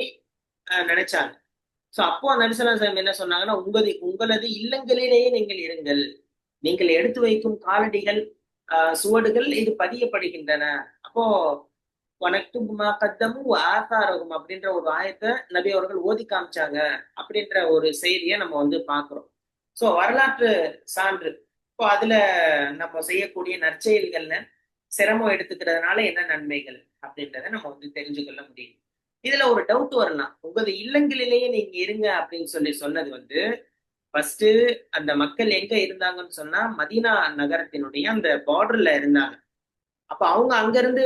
நினைச்சாங்க. சோ அப்போ நபிசல்லா செல்லம் என்ன சொன்னாங்கன்னா, உங்களது இல்லங்களிலேயே நீங்கள் இருங்கள், நீங்கள் எடுத்து வைக்கும் காலடிகள் சுவடுகள் இது பதியப்படுகின்றன. அப்போ வனக்துமா கத்தமும் ஆசாரகும் அப்படின்ற ஒரு ஆயத்தை நபி அவர்கள் ஓதி காமிச்சாங்க அப்படின்ற ஒரு செய்தியை நம்ம வந்து பாக்குறோம். சோ வரலாற்று சான்று. இப்போ அதுல நம்ம செய்யக்கூடிய நற்செயல்கள்ல சிரமம் எடுத்துக்கிறதுனால என்ன நன்மைகள் அப்படின்றத நம்ம வந்து தெரிஞ்சுக்கொள்ள முடியும். இதுல ஒரு டவுட் வரலாம், உங்களது இல்லங்களிலேயே நீங்க இருங்க அப்படின்னு சொல்லி சொன்னது வந்து ஃபர்ஸ்ட் அந்த மக்கள் எங்க இருந்தாங்கன்னு சொன்னா மதீனா நகரத்தினுடைய அந்த பார்டர்ல இருந்தாங்க. அப்ப அவங்க அங்க இருந்து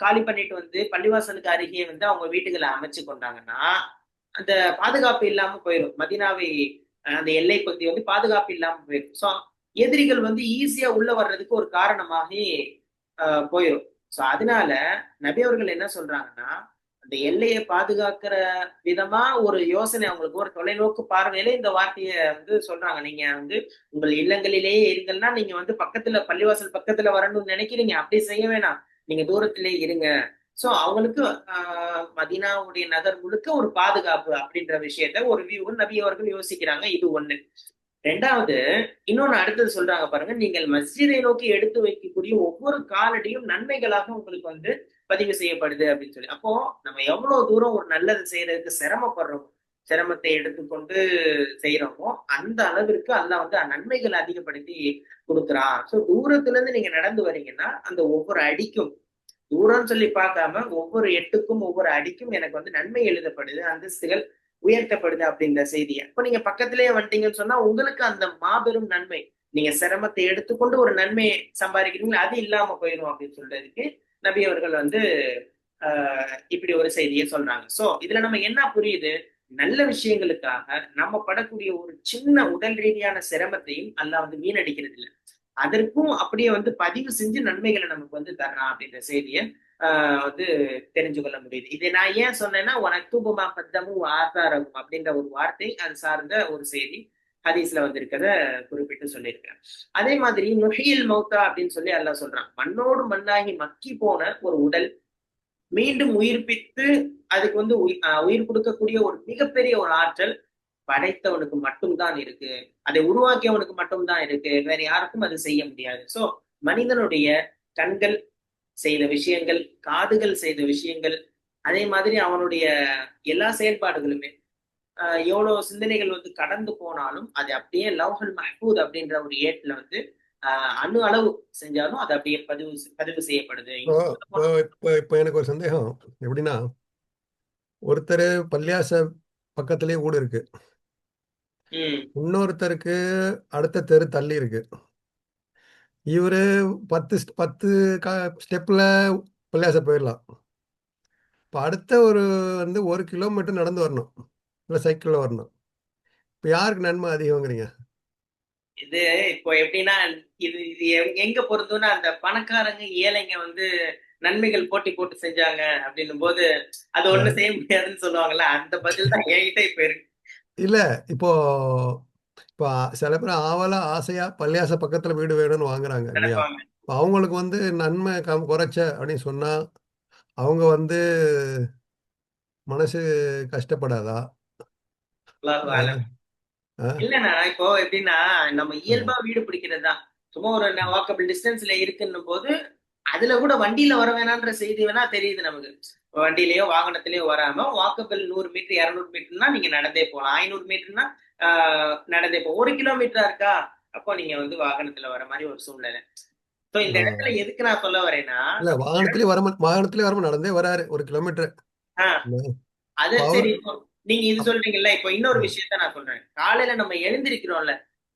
காலி பண்ணிட்டு வந்து பள்ளிவாசலுக்கு அருகே வந்து அவங்க வீட்டுகளை அமைச்சு கொண்டாங்கன்னா அந்த பாதுகாப்பு இல்லாம போயிடும். மதீனாவை அந்த எல்லை பகுதி வந்து பாதுகாப்பு இல்லாம போயிடும். ஸோ எதிரிகள் வந்து ஈஸியா உள்ள வர்றதுக்கு ஒரு காரணமாகி போயிடும். ஸோ அதனால நபி அவர்கள் என்ன சொல்றாங்கன்னா, அந்த எல்லையை பாதுகாக்கிற விதமா ஒரு யோசனை, அவங்களுக்கு ஒரு தொலைநோக்கு பார்வையில இந்த வார்த்தையை வந்து சொல்றாங்க. நீங்க வந்து உங்கள் இல்லங்களிலேயே இருங்கன்னா நீங்க வந்து பக்கத்துல பள்ளிவாசல் பக்கத்துல வரணும்னு நினைக்கிறீங்க, அப்படி செய்ய வேணாம், நீங்க தூரத்திலே இருங்க. சோ அவங்களுக்கு மதீனாவுடைய நகர் முழுக்க ஒரு பாதுகாப்பு அப்படின்ற விஷயத்த ஒரு வியூ நபி அவர்கள் யோசிக்கிறாங்க. இது ஒண்ணு. ரெண்டாவது, இன்னொன்னு அடுத்தது சொல்றாங்க பாருங்க, நீங்கள் மஸ்ஜிதை நோக்கி எடுத்து வைக்கக்கூடிய ஒவ்வொரு காலடியும் நன்மைகளாக உங்களுக்கு வந்து பதிவு செய்யப்படுது அப்படின்னு சொல்லி. அப்போ நம்ம எவ்வளவு தூரம் ஒரு நல்லது செய்யறதுக்கு சிரமப்படுறோமோ, சிரமத்தை எடுத்துக்கொண்டு செய்யறோமோ அந்த அளவிற்கு அல்லாஹ் வந்து நன்மைகளை அதிகப்படுத்தி கொடுக்குறான். சோ தூரத்துல இருந்து நீங்க நடந்து வரீங்கன்னா அந்த ஒவ்வொரு அடிக்கும், தூரம் சொல்லி பார்க்காம ஒவ்வொரு எட்டுக்கும் ஒவ்வொரு அடிக்கும் எனக்கு வந்து நன்மை எழுதப்படுது, அந்தஸ்துகள் உயர்த்தப்படுது அப்படின்ற செய்தியை. அப்ப நீங்க பக்கத்திலேயே வந்துட்டீங்கன்னு சொன்னா உங்களுக்கு அந்த மாபெரும் நன்மை, நீங்க சிரமத்தை எடுத்துக்கொண்டு ஒரு நன்மையை சம்பாதிக்கிறீங்களா, அது இல்லாம போயிடும் அப்படின்னு சொல்றதுக்கு நபி அவர்கள் வந்து இப்படி ஒரு செய்தியை சொல்றாங்க. சோ இதுல நம்ம என்ன புரியுது, நல்ல விஷயங்களுக்காக நம்ம படக்கூடிய ஒரு சின்ன உடல் ரீதியான சிரமத்தையும் அல்லாஹ் வந்து வீணடிக்கிறது இல்லை, அதற்கும் அப்படியே வந்து பதிவு செஞ்சு நன்மைகளை நமக்கு வந்து தர்றான் அப்படின்ற செய்தியை வந்து தெரிஞ்சு கொள்ள முடியுது. இதை நான் ஏன் சொன்னேன்னா, உனக்குமா பத்தமும் ஆசாரகும் அப்படின்ற ஒரு வார்த்தை அது சார்ந்த ஒரு செய்தி ஹதீஸ்ல வந்திருக்கிறத குறிப்பிட்டு சொல்லியிருக்கேன். அதே மாதிரி நுஹியில் மௌத்தா அப்படின்னு சொல்லி அல்லாஹ் சொல்றான், மண்ணோடு மண்ணாகி மக்கி போன ஒரு உடல் மீண்டும் உயிர்ப்பித்து அதுக்கு வந்து உயிர் கொடுக்கக்கூடிய ஒரு மிகப்பெரிய ஒரு ஆற்றல் படைத்தவனுக்கு மட்டும்தான் இருக்கு, அதை உருவாக்கியவனுக்கு மட்டும்தான் இருக்கு, வேற யாருக்கும் அது செய்ய முடியாது. சோ மனிதனுடைய கண்கள் செய்த விஷயங்கள், காதுகள் செய்த விஷயங்கள், அதே மாதிரி அவனுடைய எல்லா செயல்பாடுகளுமே எவ்வளவு சிந்தனைகள் வந்து கடந்து போனாலும் அது அப்படியே லவ்ஹல் மஹ்பூத் அப்படின்ற ஒரு ஏட்ல வந்து அணு அளவு செஞ்சாலும் அது அப்படியே பதிவு செய்யப்படுது. இப்போ எனக்கு ஒரு சந்தேகம் எப்படின்னா, ஒருத்தர் பள்ளியாச பக்கத்திலேயே வீடு இருக்கு, இன்னொருத்தருக்கு அடுத்த தெரு தள்ளி இருக்கு. இவரு 10 ஸ்டெப்ல பள்ளியாச போயிடலாம். இப்போ அடுத்த வந்து 1 கிலோமீட்டர் நடந்து வரணும், இல்லை சைக்கிள்ல வரணும். இப்போ யாருக்கு நன்மை அதிகங்கிறீங்க? இது இப்போ எப்படின்னா, இது இது எங்க பொருந்தும்னா, அந்த பணக்காரங்க ஏழைங்க வந்து நன்மைகள் போட்டி போட்டு செஞ்சாங்க அப்படின்னும் போது அது ஒண்ணு செய்ய முடியாதுன்னு சொல்லுவாங்கல்ல, அந்த பதில் தான் என்கிட்ட இப்ப இருக்கு. இல்ல, இப்போ இப்போ சில பேர் ஆவலா ஆசையா பள்ளியாச பக்கத்துல வீடு வேணும்னு வாங்குறாங்க இல்லையா? நினைப்பாங்க. இப்போ அவங்களுக்கு வந்து நன்மை குறைச்ச அப்படின்னு சொன்னா அவங்க வந்து மனசு கஷ்டப்படாதா? அல்லாஹு ஆ, ஆலம். ஆ, இல்லண்ணா இப்போ எப்படின்னா நம்ம ஆ. இயல்பா வீடு பிடிக்கிறது தான். சும்மா ஒரு வாக்கபிள் டிஸ்டன்ஸ்ல இருக்குன்னும் போது அதுல கூட வண்டியில வர வேணான்ற செய்தி வேணா தெரியுது நமக்கு. வண்டியிலயோ வாகனத்திலயோ வராம வாக்கபிள் 100 மீட்டர் 200 மீட்டர்னா நீங்க நடந்தே போகலாம். 500 மீட்டர்னா நடந்தே போ. 1 கிலோமீட்டரா இருக்கா, அப்போ நீங்க வந்து வாகனத்துல வர மாதிரி ஒரு சூழ்நிலை. சோ இந்த இடத்துல ஆ. எதுக்கு நான் சொல்ல வரேன்னா, இல்ல வாகனத்திலே வராம நடந்தே வராரு 1 கிலோமீட்டர். ஆஹ் அது பவர். சரி. இப்போ நீங்க இது சொல்றீங்கல்ல, இப்போ இன்னொரு விஷயத்த நான் சொல்றேன். காலையில நம்ம எழுந்திருக்கிறோம்ல,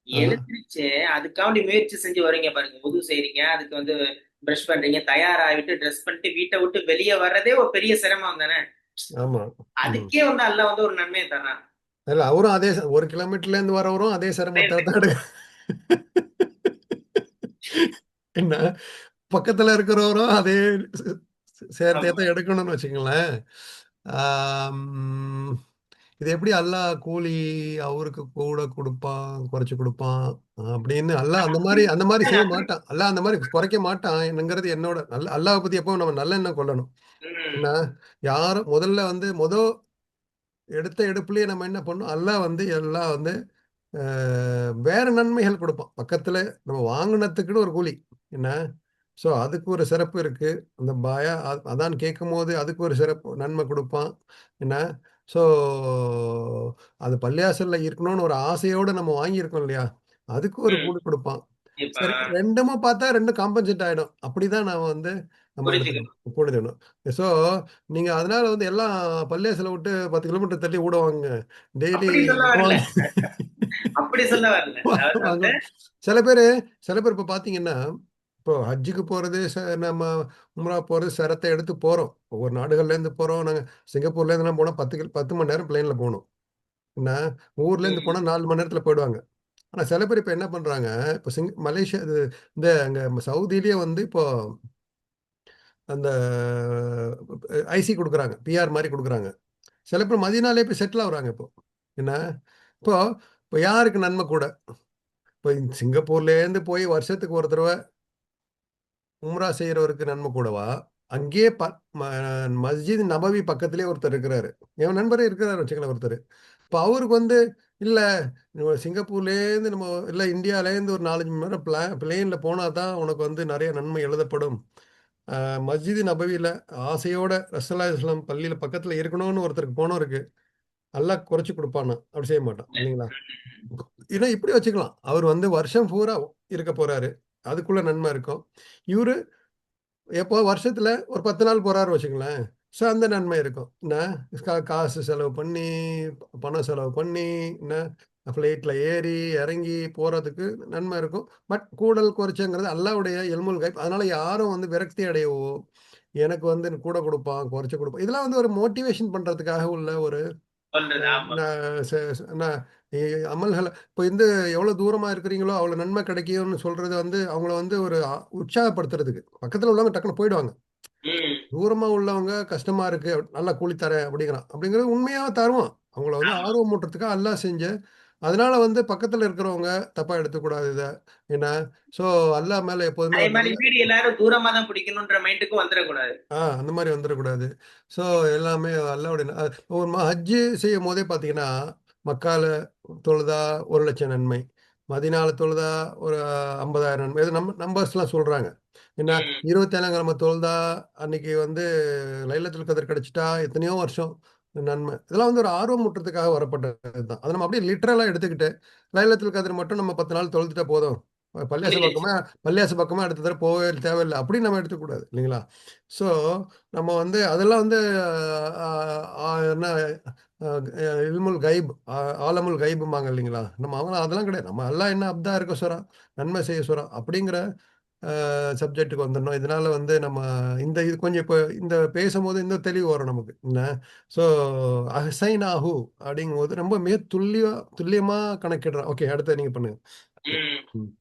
எழுந்திருச்சு அதுக்காண்டி முயற்சி செஞ்சு வரீங்க பாருங்க. உது செய்றீங்க, அதுக்கு வந்து பிரஷ் பண்றீங்க, தயாராகிட்டு ட்ரெஸ் பண்ணிட்டு வீட்டை விட்டு வெளியே வர்றதே ஒரு பெரிய சிரமம் தானே. ஆமா. ம். அதுக்கே வந்து அல்லாஹ் வந்து ஒரு நன்மையை தர்றான். இல்ல அவரும் அதே 1 கிலோமீட்டர்ல இருந்து வரவரும் அதே சிரமத்தை தான் என்ன பக்கத்துல இருக்கிறவரும் அதே சேர்த்தே ஆமா. தான் எடுக்கணும்னு வச்சுங்களேன். ஆம், இது எப்படி அல்லாஹ் கூலி அவருக்கு கூட கொடுப்பான், குறைச்சு கொடுப்பான் அப்படின்னு அல்லாஹ் அந்த அப்படி மாதிரி அந்த மாதிரி செய்ய அப்படி மாட்டான். அல்லாஹ் அந்த மாதிரி குறைக்க மாட்டான் என்னங்கிறது என்னோட அல்லாஹ் பத்தி எப்போ நம்ம நல்ல எண்ணம் கொள்ளணும். ம், என்ன யாரும் முதல்ல வந்து எடுத்த எடுப்புலயே நம்ம என்ன பண்ணோம், அல்லாஹ் வந்து எல்லாம் வந்து வேற நன்மைகள் கொடுப்பான். பக்கத்துல நம்ம வாங்கினத்துக்குன்னு ஒரு கூலி என்ன. ஸோ அதுக்கு ஒரு சிறப்பு இருக்கு. அந்த அதான் கேட்கும் போது அதுக்கு ஒரு சிறப்பு நன்மை கொடுப்பான் என்ன. ஸோ அது பள்ளியாசல்ல இருக்கணும்னு ஒரு ஆசையோட நம்ம வாங்கியிருக்கோம் இல்லையா, அதுக்கு ஒரு ம். கூலி கொடுப்பான். இப்ப சரி, ரெண்டுமே பார்த்தா ரெண்டும் காம்பன்சேட் ஆயிடும். அப்படிதான் நான் வந்து நம்ம புரிஞ்சுக்கணும். எடுத்துக்கணும் கூடிடணும். ஸோ நீங்க அதனால வந்து எல்லாம் பள்ளியாசலை விட்டு 10 கிலோமீட்டர் தள்ளி விடுவாங்க டெய்லி அப்படி சொல்ல வரல, வாங்க அப்படி சொல்ல வரல. அதாவது வந்து வாங்கணும். சில பேர் சில பேர் இப்போ பார்த்தீங்கன்னா, இப்போ ஹஜ்ஜுக்கு போறது நம்ம உம்ரா போறது சிரத்தை எடுத்து போறோம். ஒவ்வொரு நாடுகள்லேருந்து போறோம். நாங்க சிங்கப்பூர்லேருந்துலாம் போனால் 10 மணி நேரம் பிளேன்ல போகணும். என்ன ஊர்லேருந்து ம், போனால் 4 மணி நேரத்தில் போயிடுவாங்க. ஆனால் சில பேர் இப்போ என்ன பண்ணுறாங்க, இப்போ மலேசியா இந்த அங்கே சவுதியிலேயே வந்து இப்போ அந்த ஐசி கொடுக்குறாங்க, பிஆர் மாதிரி கொடுக்குறாங்க. சில பேர் மதியனாலே போய் செட்டில் ஆகுறாங்க இப்போ என்ன. இப்போ இப்போ யாருக்கு நன்மை கூட, இப்போ சிங்கப்பூர்லேருந்து போய் வருஷத்துக்கு ஒரு தடவை உம்ரா செய்கிறவருக்கு நன்மை கூடவா, அங்கேயே மஸ்ஜித் நபவி பக்கத்திலே ஒருத்தர் இருக்கிறாரு, என் நண்பரே இருக்கிறாரு வச்சுக்கலாம் ஒருத்தர். இப்போ அவருக்கு வந்து இல்லை, சிங்கப்பூர்லேருந்து நம்ம இல்லை இந்தியாவிலேருந்து ஒரு 4-5 மணி நேரம் பிளேனில் போனால் தான் உனக்கு வந்து நிறைய நன்மை எழுதப்படும். மஸ்ஜித் நபவியில் ஆசையோட ரசூலுல்லாஹி அலைஹி வஸல்லம் பள்ளியில் பக்கத்தில் இருக்கணும்னு ஒருத்தருக்கு போனவருக்கு அல்லாஹ் குறைச்சி கொடுப்பானா? அப்படி செய்ய மாட்டான் இல்லைங்களா. ஏன்னா இப்படி வச்சுக்கலாம், அவர் வந்து வருஷம் பூரா இருக்க போறாரு, அதுக்குள்ள நன்மை இருக்கும். இவரு எப்போ வருஷத்துல ஒரு 10 நாள் போறாரு வச்சுங்களேன். ஸோ அந்த நன்மை இருக்கும் என்ன. காசு செலவு பண்ணி, பணம் செலவு பண்ணி என்ன, ஃப்ளைட்ல ஏறி இறங்கி போறதுக்கு நன்மை இருக்கும். பட் கூடல் குறைச்சங்கிறது அல்லாவுடைய இல்முல் கைப். அதனால யாரும் வந்து விரக்தி அடையவோ, எனக்கு வந்து கூட கொடுப்பான் குறைச்சு கொடுப்பான், இதெல்லாம் வந்து ஒரு மோட்டிவேஷன் பண்றதுக்காக உள்ள ஒரு சொல்றது ஆமா. அமல்களை. இப்போ வந்து எவ்வளோ தூரமாக இருக்கிறீங்களோ அவ்வளோ நன்மை கிடைக்கும்னு சொல்றது வந்து அவங்கள வந்து ஒரு உற்சாகப்படுத்துறதுக்கு. பக்கத்தில் உள்ளவங்க டக்குன்னு போயிடுவாங்க. ம், தூரமாக உள்ளவங்க கஷ்டமா இருக்கு, நல்லா கூலி தரேன் அப்படிங்கிறது உண்மையாக தருவான். அவங்கள வந்து ஆமா. ஆர்வம் மூட்டுறதுக்காக அல்லாஹ் செஞ்ச. அதனால வந்து பக்கத்தில் இருக்கிறவங்க தப்பா எடுத்துக்கூடாது இதை என்ன. ஸோ அல்லாஹ் மேலே எப்போதுமே அதே ஒரு மாதிரி நல்ல வீடு எல்லாரும் தூரமா தான் பிடிக்கணும்ன்ற மைண்டுக்கும் வந்துடக்கூடாது. அந்த மாதிரி வந்துடக்கூடாது. ஸோ எல்லாமே அல்லாவுடைய ஒரு ஹஜ்ஜு செய்யும் போதே பார்த்தீங்கன்னா, மக்கால தொழுதா 1,00,000 நன்மை, மதினால தொழுதா ஒரு 50,000 நன்மை. இது நம்பர்ஸ்லாம் சொல்றாங்க என்ன. ம், 27ஆம் கிழமை தொழுதா அன்னைக்கு வந்து லைலத்துல் கத்ர் கிடைச்சிட்டா எத்தனையோ வருஷம் நன்மை. இதெல்லாம் வந்து ஒரு ஆர்வம் ஊட்டுறதுக்காக வரப்பட்டது தான். அதை நம்ம அப்படியே லிட்டரலா எடுத்துக்கிட்டு லைலத்துல் கத்ர் மட்டும் நம்ம 10 நாள் தொழுதுட்டா போதும், முடிஞ்சிச்சு. பள்ளியாச பக்கமா அடுத்த தடவை போகவே தேவையில்லை அப்படின்னு நம்ம எடுத்துக்கூடாது இல்லைங்களா. ஸோ நம்ம வந்து அதெல்லாம் வந்து என்ன இல்முல் கைப், ஆலமுல் கைபுமாங்க இல்லைங்களா. நம்ம அவங்க அதெல்லாம் கிடையாது. நம்ம எல்லாம் என்ன அப்தா இருக்க சொல்கிறோம், நன்மை செய்ய சொல்கிறோம் அப்படிங்கிற சப்ஜெக்ட்டுக்கு வந்துடணும். இதனால வந்து நம்ம இது கொஞ்சம் இப்போ இந்த பேசும்போது இந்த தெளிவு வரும் நமக்கு என்ன. ஸோ அஹ்சைன் ஆஹு அப்படிங்கும்போது ரொம்ப மிக துல்லியமாக கணக்கிடுறோம். ஓகே, அடுத்து நீங்கள் பண்ணுங்க. ம். ம்.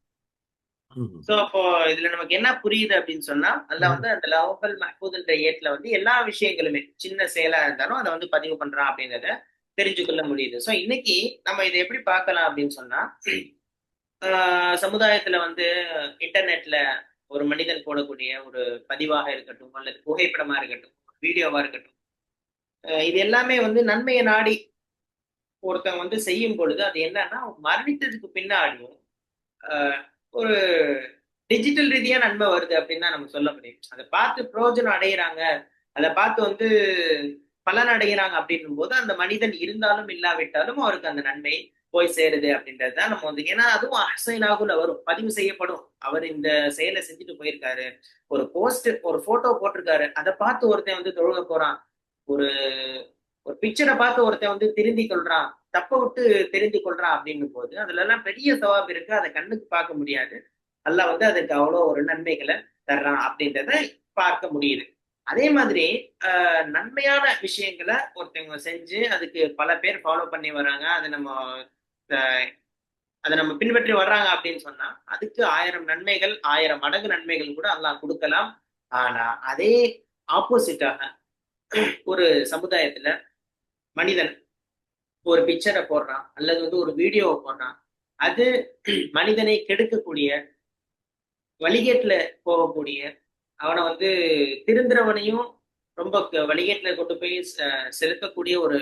ம். சோ அப்போ இதுல நமக்கு என்ன புரியுது அப்படின்னு சொன்னா, அதுல ம். வந்து அந்த லௌஹல் மஹ்பூத்ன்ற ஏட்ல வந்து எல்லா விஷயங்களுமே சின்ன செயலா இருந்தாலும் அதை வந்து பதிவு பண்றான் அப்படின்றத தெரிஞ்சுக்கொள்ள முடியுது. சோ இன்னைக்கு நம்ம இதை எப்படி பார்க்கலாம் அப்படின்னு சொன்னா, சமுதாயத்துல வந்து இன்டர்நெட்ல ஒரு மனிதன் போடக்கூடிய ஒரு பதிவாக இருக்கட்டும் அல்லது புகைப்படமா இருக்கட்டும், வீடியோவா இருக்கட்டும், இது எல்லாமே வந்து நன்மையை நாடி ஒருத்தவங்க வந்து செய்யும் பொழுது அது என்னன்னா மரணித்ததுக்கு பின்னாடியும் ஒரு டிஜிட்டல் ரீதியா நன்மை வருது அப்படின்னு தான் நம்ம சொல்ல முடியும். அதை பார்த்து பிரயோஜனம் அடைகிறாங்க, அதை பார்த்து வந்து பலன் அடைகிறாங்க அப்படின்னும் போது அந்த மனிதன் இருந்தாலும் இல்லாவிட்டாலும் அவருக்கு அந்த நன்மை போய் சேருது அப்படின்றது தான் நம்ம வந்து, ஏன்னா அதுவும் அஹ்சைனாகுல வரும், பதிவு செய்யப்படும். அவர் இந்த செயலை செஞ்சுட்டு போயிருக்காரு, ஒரு போஸ்ட் ஒரு போட்டோ போட்டிருக்காரு, அதை பார்த்து ஒருத்தன் வந்து தொழுக போறான், ஒரு ஒரு பிக்சரை பார்த்து ஒருத்தன் வந்து திருந்தி கொள்றான், தப்ப விட்டு திருந்தி கொள்றான் அப்படின்னும் போது அதுல எல்லாம் பெரிய சவாப் இருக்கு, அதை கண்ணுக்கு பார்க்க முடியாது. அல்லாஹ் வந்து அதுக்கு அவ்வளவு ஒரு நன்மைகளை தர்றான் அப்படின்றத பார்க்க முடியுது. அதே மாதிரி நன்மையான விஷயங்களை ஒருத்தவங்க செஞ்சு அதுக்கு பல பேர் ஃபாலோ பண்ணி வராங்க, அதை நம்ம பின்பற்றி வர்றாங்க அப்படின்னு சொன்னா அதுக்கு 1000 நன்மைகள் 1000 மடங்கு நன்மைகள் கூட அல்லாஹ் கொடுக்கலாம். ஆனா அதே ஆப்போசிட்டாக ஒரு சமுதாயத்துல மனிதன் ஒரு பிக்சரை போடுறான் அல்லது வந்து ஒரு வீடியோவை போடுறான், அது மனிதனை கெடுக்கக்கூடிய, வழிகேட்டுல போகக்கூடிய, அவனை வந்து திருந்துறவனையும் ரொம்ப வழிகேட்டுல கொண்டு போய் செலுத்தக்கூடிய ஒரு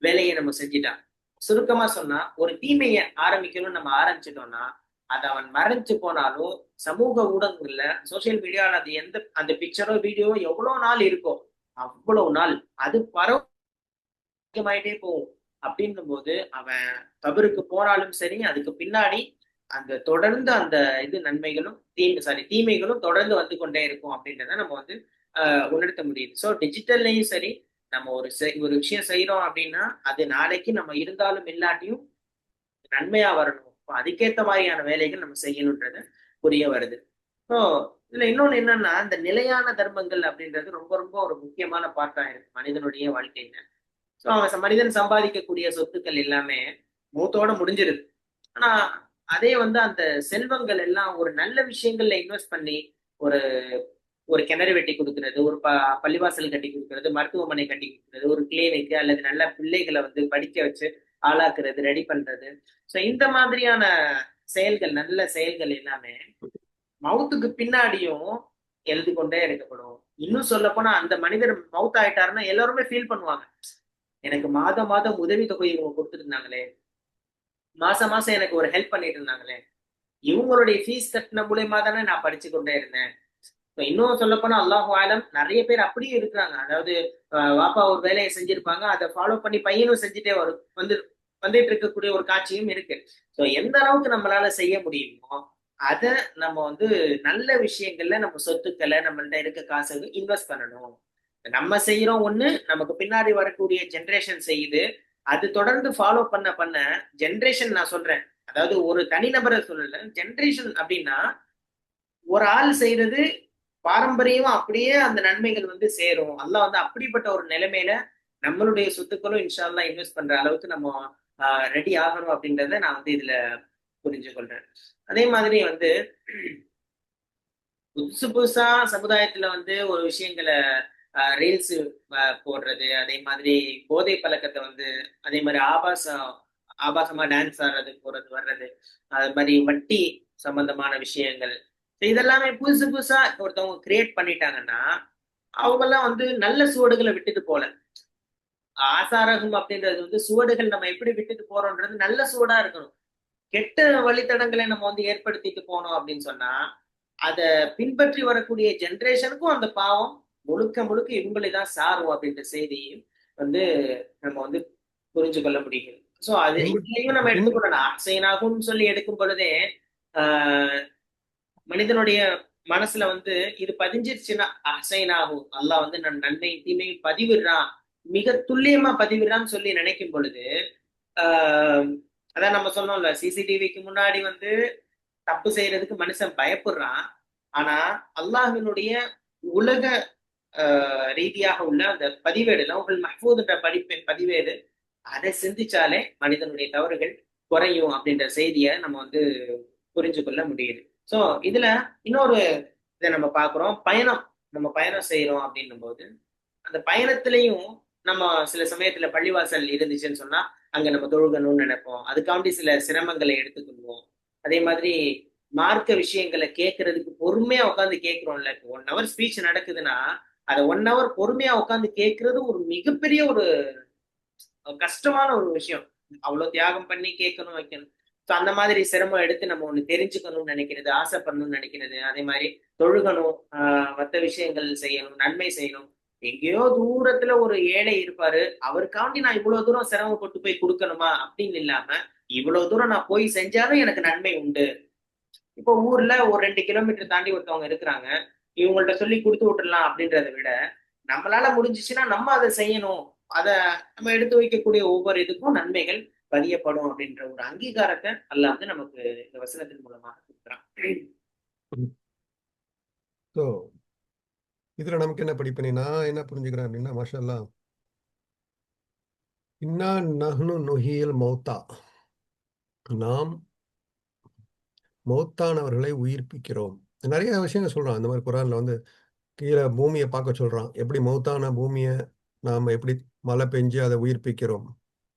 வேலையை நம்ம செஞ்சுட்டான். சுருக்கமா சொன்னா ஒரு தீமையை ஆரம்பிக்கணும்னு நம்ம ஆரம்பிச்சிட்டோம்னா அது அவன் மறைஞ்சு போனாலும் சமூக ஊடகங்கள்ல சோசியல் மீடியால அது அந்த பிக்சரோ வீடியோவோ எவ்வளவு நாள் இருக்கோ அவ்வளவு நாள் அது பரவமாயிட்டே போகும். அப்படின்னும் போது அவன் கபருக்கு போனாலும் சரி அதுக்கு பின்னாடி அந்த தொடர்ந்து அந்த நன்மைகளும் தீமைகளும் தொடர்ந்து வந்து கொண்டே இருக்கும் அப்படின்றத நம்ம வந்து உணர்த்த முடியுது. ஸோ டிஜிட்டல்லையும் சரி நம்ம ஒரு விஷயம் செய்யறோம் அப்படின்னா அது நாளைக்கு நம்ம இருந்தாலும் இல்லாட்டியும் நன்மையா வரணும், அதுக்கேற்ற மாதிரியான வேலைகள் நம்ம செய்யணுன்றது புரிய வருது. ஸோ இதுல இன்னொன்னு என்னன்னா இந்த நிலையான தர்மங்கள் அப்படின்றது ரொம்ப ரொம்ப ஒரு முக்கியமான பார்ட்டா இருக்கு மனிதனுடைய வாழ்க்கையில. ஸோ அவன் மனிதன் சம்பாதிக்கக்கூடிய சொத்துக்கள் எல்லாமே மூத்தோட முடிஞ்சிருது. ஆனா அதே வந்து அந்த செல்வங்கள் எல்லாம் ஒரு நல்ல விஷயங்கள்ல இன்வெஸ்ட் பண்ணி ஒரு ஒரு கிணறு வெட்டி கொடுக்கறது, ஒரு பள்ளிவாசல் கட்டி கொடுக்கறது, மருத்துவமனை கட்டி கொடுக்கறது, ஒரு கிளினிக்கு அல்லது நல்ல பிள்ளைகளை வந்து படிக்க வச்சு ஆளாக்குறது, ரெடி பண்றது. ஸோ இந்த மாதிரியான செயல்கள், நல்ல செயல்கள் எல்லாமே மவுத்துக்கு பின்னாடியும் எழுதி கொண்டே எடுக்கப்படும். இன்னும் சொல்ல போனா அந்த மனிதர் மவுத் ஆயிட்டாருன்னா எல்லாருமே ஃபீல் பண்ணுவாங்க, எனக்கு மாதம் மாதம் உதவி தொகை இவங்க கொடுத்துட்டு இருந்தாங்களே, மாசம் மாசம் எனக்கு ஒரு ஹெல்ப் பண்ணிட்டு இருந்தாங்களே, இவங்களுடைய ஃபீஸ் கட்டின மூலியமா தானே நான் படிச்சு கொண்டே இருந்தேன். இன்னும் சொல்ல போனா அல்லாஹு ஆலம் நிறைய பேர் அப்படியே இருக்கிறாங்க. அதாவது வாப்பா ஒரு வேலையை செஞ்சிருப்பாங்க, அதை ஃபாலோ பண்ணி பையனும் செஞ்சுட்டே வந்துட்டு இருக்கக்கூடிய ஒரு காட்சியும் இருக்கு. ஸோ எந்த அளவுக்கு நம்மளால செய்ய முடியுமோ அதை நம்ம வந்து நல்ல விஷயங்கள்ல நம்ம சொத்துக்களை நம்மள்ட்ட இருக்க காசு இன்வெஸ்ட் பண்ணணும். நம்ம செய்யறோம் ஒண்ணு, நமக்கு பின்னாடி வரக்கூடிய ஜென்ரேஷன் செய்யுது, அது தொடர்ந்து ஃபாலோ பண்ண ஜென்ரேஷன், நான் சொல்றேன் அதாவது ஒரு தனிநபரை சொல்லல, ஜென்ரேஷன் அப்படின்னா ஒரு ஆள் செய்யறது பாரம்பரியமா அப்படியே அந்த நன்மைகள் வந்து சேரும். அல்லாஹ் வந்து அப்படிப்பட்ட ஒரு நிலைமையில நம்மளுடைய சொத்துக்களும் இன்ஷா அல்லாஹ் இன்வெஸ்ட் பண்ற அளவுக்கு நம்ம ரெடி ஆகணும் அப்படின்றத நான் வந்து இதுல புரிஞ்சு கொள்றேன். அதே மாதிரி வந்து புதுசு புதுசா சமுதாயத்துல வந்து ஒரு விஷயங்களை ரீல்ஸ் போடுறது, அதே மாதிரி போதை பழக்கத்தை வந்து, அதே மாதிரி ஆபாசமா டான்ஸ் ஆடுறது, போறது வர்றது, அது மாதிரி வட்டி சம்பந்தமான விஷயங்கள், இதெல்லாமே புதுசு புதுசா ஒருத்தவங்க கிரியேட் பண்ணிட்டாங்கன்னா அவங்க எல்லாம் வந்து நல்ல சுவடுகளை விட்டுட்டு போல. ஆசாரகம் அப்படின்றது வந்து சுவடுகள் நம்ம எப்படி விட்டுட்டு போறோம்ன்றது நல்ல சுவடா இருக்கணும். கெட்ட வழித்தடங்களை நம்ம வந்து ஏற்படுத்திட்டு போனோம் அப்படின்னு சொன்னா அதை பின்பற்றி வரக்கூடிய ஜென்ரேஷனுக்கும் அந்த பாவம் முழுக்க முழுக்க இவங்களை தான் சாரும் அப்படின்ற செய்தியும் வந்து நம்ம வந்து புரிஞ்சு கொள்ள முடியுது. ஸோ அது இதுலயும் நம்ம எடுத்துக்கொள்ளலாம். அசைனாகும்னு சொல்லி எடுக்கும் பொழுதே மனிதனுடைய மனசுல வந்து இது பதிஞ்சிருச்சுன்னா அசைனாகும், அல்லாஹ் வந்து நன்மை தீமையும் பதிவிடுறான், மிக துல்லியமா பதிவிடுறான்னு சொல்லி நினைக்கும் பொழுது அதான் நம்ம சொன்னோம்ல, சிசிடிவிக்கு முன்னாடி வந்து தப்பு செய்யறதுக்கு மனுஷன் பயப்படுறான். ஆனா அல்லாஹினுடைய உலக ரீதியாக உள்ள அந்த பதிவேடு, லவ்ஹுல் மஹ்ஃபூத்ன்ற பதிவேடு, அதை சிந்திச்சாலே மனிதனுடைய தவறுகள் குறையும் அப்படின்ற செய்தியை நம்ம வந்து புரிஞ்சு கொள்ள முடியுது. ஸோ இதுல இன்னொரு இதை நம்ம பார்க்குறோம், நம்ம பயணம் செய்யறோம் அப்படின்னும் போது அந்த பயணத்திலையும் நம்ம சில சமயத்துல பள்ளிவாசல் இருந்துச்சுன்னு சொன்னா அங்க நம்ம தொழுகணும்னு நினைப்போம், அதுக்காண்டி சில சிரமங்களை எடுத்துக்கொள்வோம். அதே மாதிரி மார்க்க விஷயங்களை கேட்கறதுக்கு பொறுமையா உட்காந்து கேட்கிறோம்ல. 1 hour ஸ்பீச் நடக்குதுன்னா அதை 1 hour பொறுமையா உட்காந்து கேட்கறது ஒரு மிகப்பெரிய ஒரு கஷ்டமான ஒரு விஷயம். அவ்வளவு தியாகம் பண்ணி கேட்கணும் வைக்கணும். ஸோ அந்த மாதிரி சிரமம் எடுத்து நம்ம ஒண்ணு தெரிஞ்சுக்கணும்னு நினைக்கிறது, ஆசைப்படணும்னு நினைக்கிறது, அதே மாதிரி தொழுகணும், மற்ற விஷயங்கள் செய்யணும், நன்மை செய்யணும். எங்கேயோ தூரத்துல ஒரு ஏழை இருப்பாரு, அவருக்காண்டி நான் இவ்வளவு தூரம் சிரமப்பட்டு போய் கொடுக்கணுமா அப்படின்னு இல்லாம, இவ்வளவு தூரம் நான் போய் செஞ்சாலும் எனக்கு நன்மை உண்டு. இப்போ ஊர்ல ஒரு 2 கிலோமீட்டர் தாண்டி ஒருத்தவங்க இருக்கிறாங்க, இவங்கள்ட்ட சொல்லி கொடுத்து விட்டுறலாம் அப்படின்றத விட, நம்மளால முடிஞ்சிச்சுன்னா நம்ம அதை செய்யணும். அத நம்ம எடுத்து வைக்கக்கூடிய ஒவ்வொரு இதுக்கும் நன்மைகள் பதியப்படும் அப்படின்ற ஒரு அங்கீகாரத்தை அல்லாஹ் வந்து நமக்கு இந்த வசனத்தின் மூலமாக கொடுக்குறான். ஸோ இதுல நமக்கு என்ன படிப்பனி, நான் என்ன புரிஞ்சுக்கிறேன் அப்படின்னா, மாஷா அல்லாஹ், இன்னா நஹ்னு நுஹியில் மௌத்தா, நாம் மௌத்தானவர்களை உயிர்ப்பிக்கிறோம். நிறைய விஷயங்கள் சொல்றான் இந்த மாதிரி குரான்ல வந்து. கீழே பூமியை பார்க்க சொல்றான், எப்படி மௌத்தான பூமியை நாம எப்படி மழை பெஞ்சு அதை உயிர்ப்பிக்கிறோம்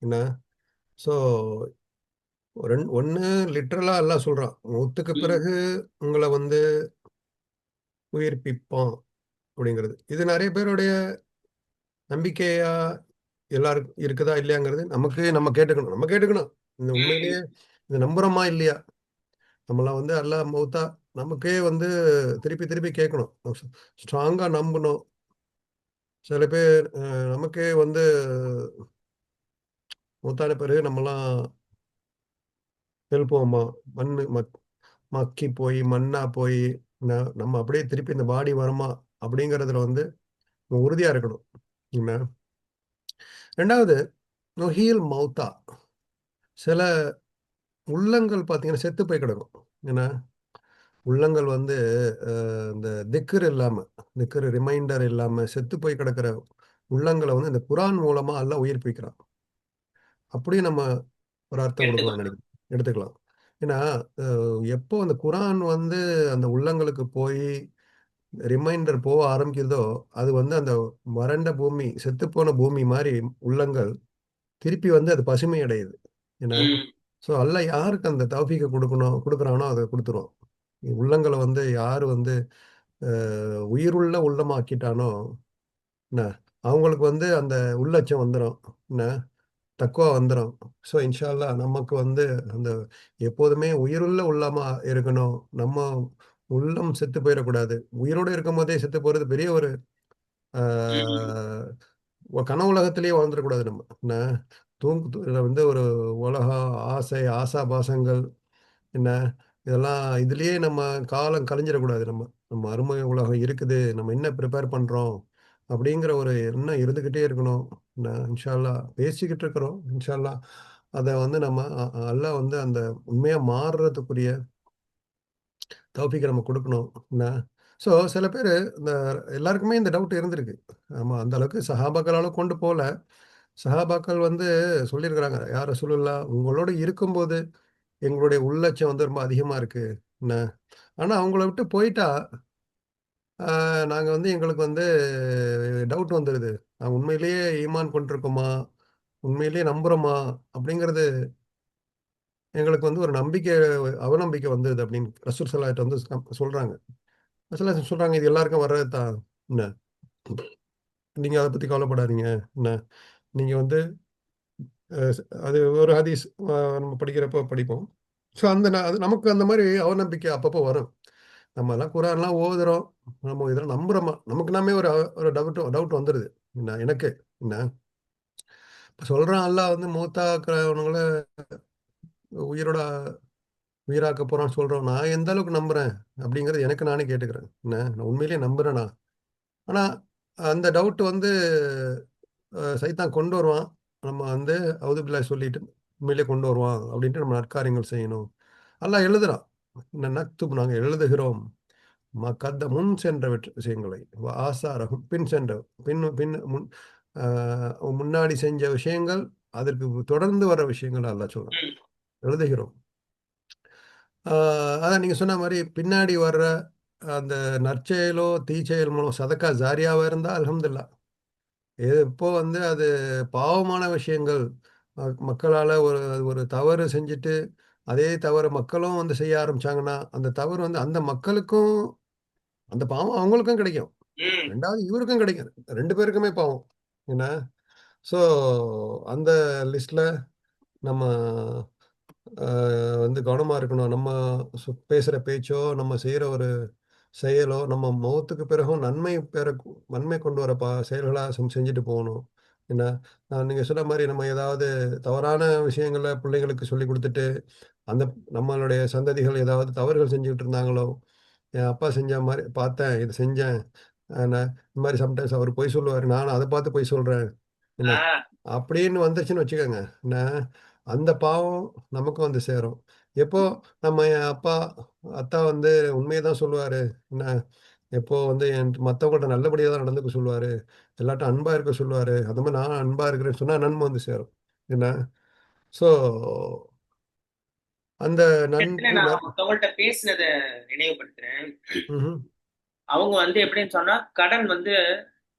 என்ன. ஸோ ஒன்று லிட்ரலாக எல்லாம் சொல்றான், மௌத்துக்கு பிறகு உங்களை வந்து உயிர்ப்பிப்பான் அப்படிங்கிறது. இது நிறைய பேருடைய நம்பிக்கையா எல்லாருக்கும் இருக்குதா இல்லையாங்கிறது நமக்கு நம்ம கேட்டுக்கணும். இந்த உண்மையிலேயே இந்த நம்புறோமா இல்லையா, நம்மளாம் வந்து அல்லா மௌத்தா நமக்கே வந்து திருப்பி திருப்பி கேட்கணும், ஸ்ட்ராங்கா நம்பணும். சில பேர் நமக்கே வந்து மூத்தான பிறகு நம்மலாம் எழுப்புவோமா, மண்ணு மக்கி போய் மண்ணா போய் நம்ம அப்படியே திருப்பி இந்த பாடி வருமா அப்படிங்கிறதுல வந்து உறுதியா இருக்கணும் என்ன. ரெண்டாவது, நொஹீல் மௌத்தா, சில உள்ளங்கள் பார்த்தீங்கன்னா செத்து போய் கிடக்கும். ஏன்னா உள்ளங்கள் வந்து இந்த திக்கர் ரிமைண்டர் இல்லாம செத்து போய் கிடக்கிற உள்ளங்களை வந்து இந்த குரான் மூலமா எல்லாம் உயிர்ப்பிக்கிறான். அப்படியும் நம்ம ஒரு அர்த்தம் கொடுக்கலாம் நினைக்கிறேன், எடுத்துக்கலாம். ஏன்னா எப்போ அந்த குரான் வந்து அந்த உள்ளங்களுக்கு போய் ரிமைண்டர் போக ஆரம்பிக்கிறதோ, அது வந்து அந்த வறண்ட பூமி, செத்துப்போன பூமி மாதிரி உள்ளங்கள் திருப்பி வந்து அது பசுமை அடையுது. ஏன்னா ஸோ அல்ல யாருக்கு அந்த தௌஃபீக்கை கொடுக்குறானோ அதை கொடுத்துருவோம். உள்ளங்களை வந்து யார் வந்து உயிருள்ள உள்ளமாக்கிட்டானோ என்ன, அவங்களுக்கு வந்து அந்த உள்ளட்சம் வந்துடும் என்ன, தக்குவா வந்துடும். ஸோ இன்ஷா அல்லாஹ் நமக்கு வந்து அந்த எப்போதுமே உயிருள்ள உள்ளமா இருக்கணும். நம்ம உள்ளம் செத்து போயிடக்கூடாது. உயிரோடு இருக்கும் போதே செத்து போறது பெரிய ஒரு கனவுலகத்திலேயே வாழ்ந்துடக்கூடாது நம்ம என்ன. இதுல வந்து ஒரு உலகம், ஆசாபாசங்கள் என்ன, இதெல்லாம் இதுலயே நம்ம காலம் கழிஞ்சிடக்கூடாது. நம்ம நம்ம அருமை உலகம் இருக்குது, நம்ம என்ன ப்ரிப்பேர் பண்றோம் அப்படிங்கிற ஒரு எண்ணம் இருந்துகிட்டே இருக்கணும். இன்ஷா அல்லாஹ் பேசிக்கிட்டு இருக்கிறோம். இன்ஷா அல்லாஹ் அதை வந்து நம்ம அல்லாஹ் வந்து அந்த உண்மையா மாறுறதுக்குரிய தௌஃபீக்கை நம்ம கொடுக்கணும் என்ன. ஸோ சில பேர் இந்த எல்லாருக்குமே இந்த டவுட் இருந்திருக்கு. ஆமாம், அந்த அளவுக்கு சஹாபாக்களால கொண்டு போகல. சஹாபாக்கள் வந்து சொல்லியிருக்கிறாங்க, யார் ரசூலுல்லாஹ் உங்களோட இருக்கும்போது எங்களுடைய உள்ளட்சம் வந்து ரொம்ப அதிகமாக இருக்கு என்ன. ஆனால் அவங்கள விட்டு போயிட்டா நாங்கள் வந்து எங்களுக்கு வந்து டவுட் வந்துடுது, நாங்கள் உண்மையிலேயே ஈமான் கொண்டிருக்கோமா, உண்மையிலேயே நம்புகிறோமா அப்படிங்கிறது எங்களுக்கு வந்து ஒரு நம்பிக்கை அவநம்பிக்கை வந்தது அப்படின்னு ரசூல் ஸல்லல்லாஹு வந்து சொல்கிறாங்க. ரசூலுல்லாஹ் சொல்கிறாங்க, இது எல்லாருக்கும் வர்றது தான் என்ன, நீங்கள் அதை பற்றி கவலைப்படாதீங்க என்ன. நீங்கள் வந்து அது ஒரு ஹதீஸ் நம்ம படிக்கிறப்போ படிப்போம். ஸோ அது நமக்கு அந்த மாதிரி அவநம்பிக்கை அப்பப்போ வரும். நம்ம எல்லாம் குரான்லாம் ஓதுறோம், நம்ம இதெல்லாம் நம்புறோமா, நமக்கு நாமே ஒரு டவுட் வந்துடுது என்ன எனக்கு என்ன. இப்போ சொல்கிறான் அல்லாஹ் வந்து மூத்தாக்குறவங்கள உயிரோட உயிராக்க போகிறான்னு சொல்கிறோம். நான் எந்த அளவுக்கு நம்புகிறேன் அப்படிங்கிறது எனக்கு நானே கேட்டுக்கிறேன் என்ன. நான் உண்மையிலேயே நம்புகிறேனா. ஆனால் அந்த டவுட் வந்து சைத்தான் கொண்டு வருவான். நம்ம வந்து அவுதுபில்லாஹ் சொல்லிட்டு உண்மையிலேயே கொண்டு வருவான் அப்படின்ட்டு நம்ம நற்காரியங்கள் செய்யணும். அல்லாஹ் எழுதுறான், நக்துப் நாங்கள் எழுதுகிறோம் முன் சென்ற விஷயங்களை, ஆசாரகும் பின் சென்ற பின் பின் முன் முன்னாடி செஞ்ச விஷயங்கள், அதற்கு தொடர்ந்து வர விஷயங்கள் அல்லாஹ் சொல்றான், எழுதுகிறோம். அதான் நீங்க சொன்ன மாதிரி பின்னாடி வர்ற அந்த நற்செயலோ தீச்செயல் மூலம் சதக்கா ஜாரியாவா இருந்தா அல்ஹம்துலில்லாஹ். இப்போ வந்து அது பாவமான விஷயங்கள், மக்களால் ஒரு தவறு செஞ்சுட்டு அதே தவறு மக்களும் வந்து செய்ய ஆரம்பிச்சாங்கன்னா, அந்த தவறு வந்து அந்த மக்களுக்கும் அந்த பாவம் அவங்களுக்கும் கிடைக்கும், ரெண்டாவது இவருக்கும் கிடைக்கும், 2 பேருக்குமே பாவம் என்ன. ஸோ அந்த லிஸ்ட்ல நம்ம வந்து கவனமா இருக்கணும். நம்ம பேசுற பேச்சோ, நம்ம செய்யற ஒரு செயலோ, நம்ம மௌத்துக்கு பிறகும் நன்மை கொண்டு வர செயல்களா செஞ்சுட்டு போகணும். என்ன, நீங்க சொன்ன மாரி நம்ம ஏதாவது தவறான விஷயங்கள பிள்ளைங்களுக்கு சொல்லிக் குடுத்துட்டு, அந்த நம்மளுடைய சந்ததிகள் ஏதாவது தவறுகள் செஞ்சுகிட்டு இருந்தாங்களோ, என் அப்பா செஞ்ச மாரி பார்த்தேன், இது செஞ்சேன். நான் இந்த மாரி சம்டைம்ஸ் அவரு பொய் சொல்லுவாரு. நானும் அத பார்த்து பொய் சொல்றேன். என்ன, ஆஹ் அப்படின்னு வந்துருச்சுன்னு வச்சுக்கோங்க. என்ன, அந்த பாவம் நமக்கும் வந்து சேரும். எப்போ நம்ம என் அப்பா, அத்தா வந்து உண்மைய தான் சொல்லுவாரு. என்ன, எப்போ வந்து மத்தவங்கள்ட்ட நல்லபடியா தான் நடந்துக்க சொல்லுவாரு. எல்லார்ட்டயும் அன்பா இருக்க சொல்லுவாரு. அந்த மாரி நானும் அன்பா இருக்கிறேன்னு சொன்னா நன்மை வந்து சேரும். என்ன, ஸோ அந்த இடத்துல நட்பு நான் மத்தவங்கள்ட்ட பேசினத நினைவுபடுத்துறேன். ம்ஹ்ம். அவங்க வந்து எப்படின்னு சொன்னா கடன் வந்து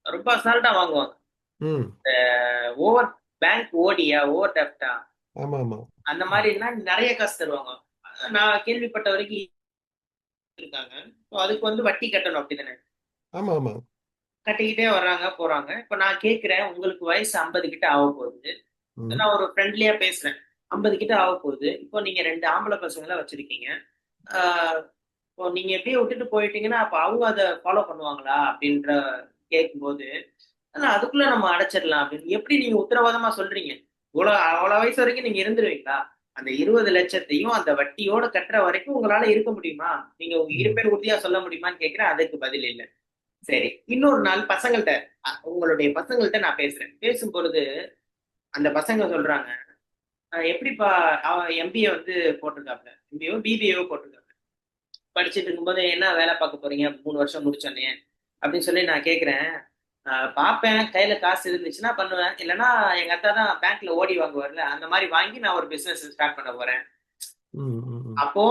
ரொம்ப அசால்ட்டா வாங்குவாங்க. ம். ஓவர் பேங்க் ஓடியா ஓவர் டெப்டா ஆமாமா. அந்த மாதிரினா நிறைய காசு தருவாங்க. நான் கேள்விப்பட்ட வரைக்கும் இருக்காங்க. So அதுக்கு வந்து வட்டி கட்டணும் அப்படிதானே? ஆமாமா. கட்டிக்கிட்டே வர்றாங்க போறாங்க. இப்ப நான் கேட்கிறேன், உங்களுக்கு வயசு 50 கிட்ட ஆக போகுது. ம். நான் ஒரு ஃப்ரெண்ட்லியா பேசுறேன். 50 கிட்ட ஆக போகுது. இப்போ நீங்க 2 ஆம்பளை பசங்கள வச்சிருக்கீங்க. ஆஹ் இப்போ நீங்க எப்படியே விட்டுட்டு போயிட்டீங்கன்னா அப்ப அவங்க அதை ஃபாலோ பண்ணுவாங்களா அப்படின்ற கேட்கும்போது, அதுக்குள்ள நம்ம அடைச்சிடலாம் அப்படின்னு எப்படி நீங்க உத்தரவாதமா சொல்றீங்க? அவ்வளவு வயசு வரைக்கும் நீங்க இருந்துருவீங்களா? அந்த 20 லட்சத்தையும் அந்த வட்டியோட கட்டுற வரைக்கும் உங்களால இருக்க முடியுமா? நீங்க உங்க ம். இருப்பேன் உறுதியா சொல்ல முடியுமான்னு கேட்கிறேன். அதுக்கு பதில் இல்லை. சரி, இன்னொரு நாள் பசங்கள்ட்ட உங்களுடைய பசங்கள்ட்ட நான் பேசுறேன். பேசும் பொழுது அந்த பசங்க சொல்றாங்க, எப்படிப்பா அவன் எம்பிஏ வந்து போட்டிருக்காப்ல, எம்பிஏ பிபிஏ போட்டிருக்காப்ல, படிச்சுட்டு இருக்கும்போது என்ன வேலை பார்க்க போறீங்க 3 வருஷம் முடிச்சோன்னே அப்படின்னு சொல்லி நான் கேட்கிறேன். பார்ப்பேன், கையில காசு இருந்துச்சுன்னா பண்ணுவேன், இல்லைன்னா எங்க அத்தா தான் பேங்க்ல ஓடி வாங்குவார்ல அந்த மாதிரி வாங்கி நான் ஒரு பிசினஸ் ஸ்டார்ட் பண்ண போறேன். ம். ம். ம். அப்போ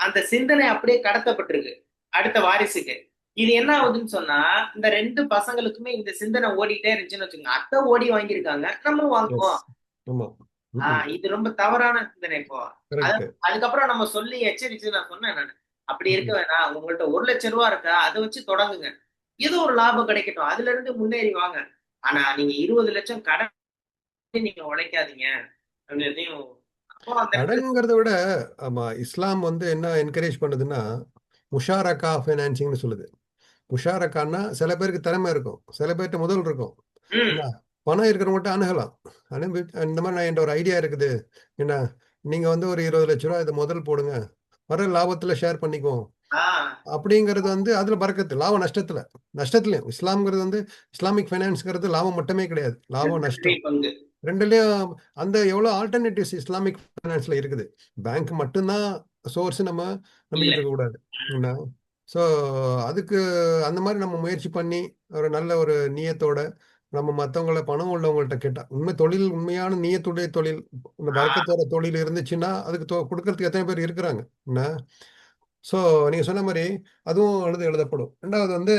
அந்த சிந்தனை அப்படியே கடத்தப்பட்டிருக்கு அடுத்த வாரிசுக்கு. இது என்ன ஆகுதுன்னு சொன்னா, இந்த 2 பசங்களுக்குமே இந்த சிந்தனை ஓடிட்டே இருந்துச்சுன்னு வச்சுக்கோங்க. அத்தை ஓடி வாங்கியிருக்காங்க, நம்மளும் எஸ். வாங்குவோம். ஆமா. ம்ஹ்ம். இது ரொம்ப தவறான சிந்தனை இப்போ. அது கரெக்ட்டு. அதுக்கப்புறம் நம்ம சொல்லி எச்சரிச்சு நான் சொன்னேன் நானு. அப்படி இருக்க ம்ஹ்ம். வேணாம். உங்கள்ட்ட 1 லட்சம் ரூபா இருக்கா? அதை வச்சு தொடங்குங்க. ஏதோ ஒரு லாபம் கிடைக்கட்டும். அதுல இருந்து முன்னேறி வாங்க. ஆனா நீங்க 20 லட்சம் கடன் நீங்க உழைக்காதீங்க. அப்படின்றதையும் அப்போ அந்த இடத்துல கடன்ங்கிறத விட, ஆமா, இஸ்லாம் வந்து என்ன என்கரேஜ் பண்ணுதுன்னா, முஷாரக்கா ஃபைனான்சிங்ன்னு சொல்லுது. முஷாரக்கான்னா சில பேருக்கு திறமை இருக்கும். சில பேர்ட்ட முதல் இருக்கும். என்ன, ம். பணம் இருக்கிறவங்கட்ட அணுகலாம். இந்த மாரி என்ட்ட ஒரு ஐடியா இருக்குது. என்ன, நீங்க வந்து ஒரு 20 லட்சம் ரூபா இத முதல் போடுங்க. வர லாபத்துல ஷேர் பண்ணிக்குவோம். ஆஹ் அப்படிங்கிறது வந்து அதுல பரக்கத்து. லாபம் நஷ்டத்துல. நஷ்டத்துலயும். இஸ்லாம்ங்கிறது வந்து இஸ்லாமிக் ஃபைனான்ஸ்ங்கிறது லாபம் மட்டுமே கிடையாது. லாபம், நஷ்டம். பங்கு. 2லயும் அந்த எவ்வளோ ஆல்டர்னேட்டிவ்ஸ் இஸ்லாமிக் ஃபைனான்ஸ்ல இருக்குது. பேங்க் மட்டும்தான் சோர்ஸ் நம்ம இல்ல. நம்பிக்கிட்டு இருக்கக்கூடாது. என்ன, ஸோ அதுக்கு அந்த மாரி நம்ம முயற்சி பண்ணி, ஒரு நல்ல ஒரு நியத்தோட நம்ம மத்தவங்கள பணம் உள்ளவங்கள்ட்ட கேட்டா, உண்மையான நியத்துடைய தொழில், இந்த ஆஹ் பரக்கத்தோட தொழில் இருந்துச்சுன்னா, அதுக்கு குடுக்கறதுக்கு எத்தனை பேர் இருக்கிறாங்க. என்ன, ஸோ நீங்க சொன்ன மாரி அதுவும் எழுதப்படும். 2வது வந்து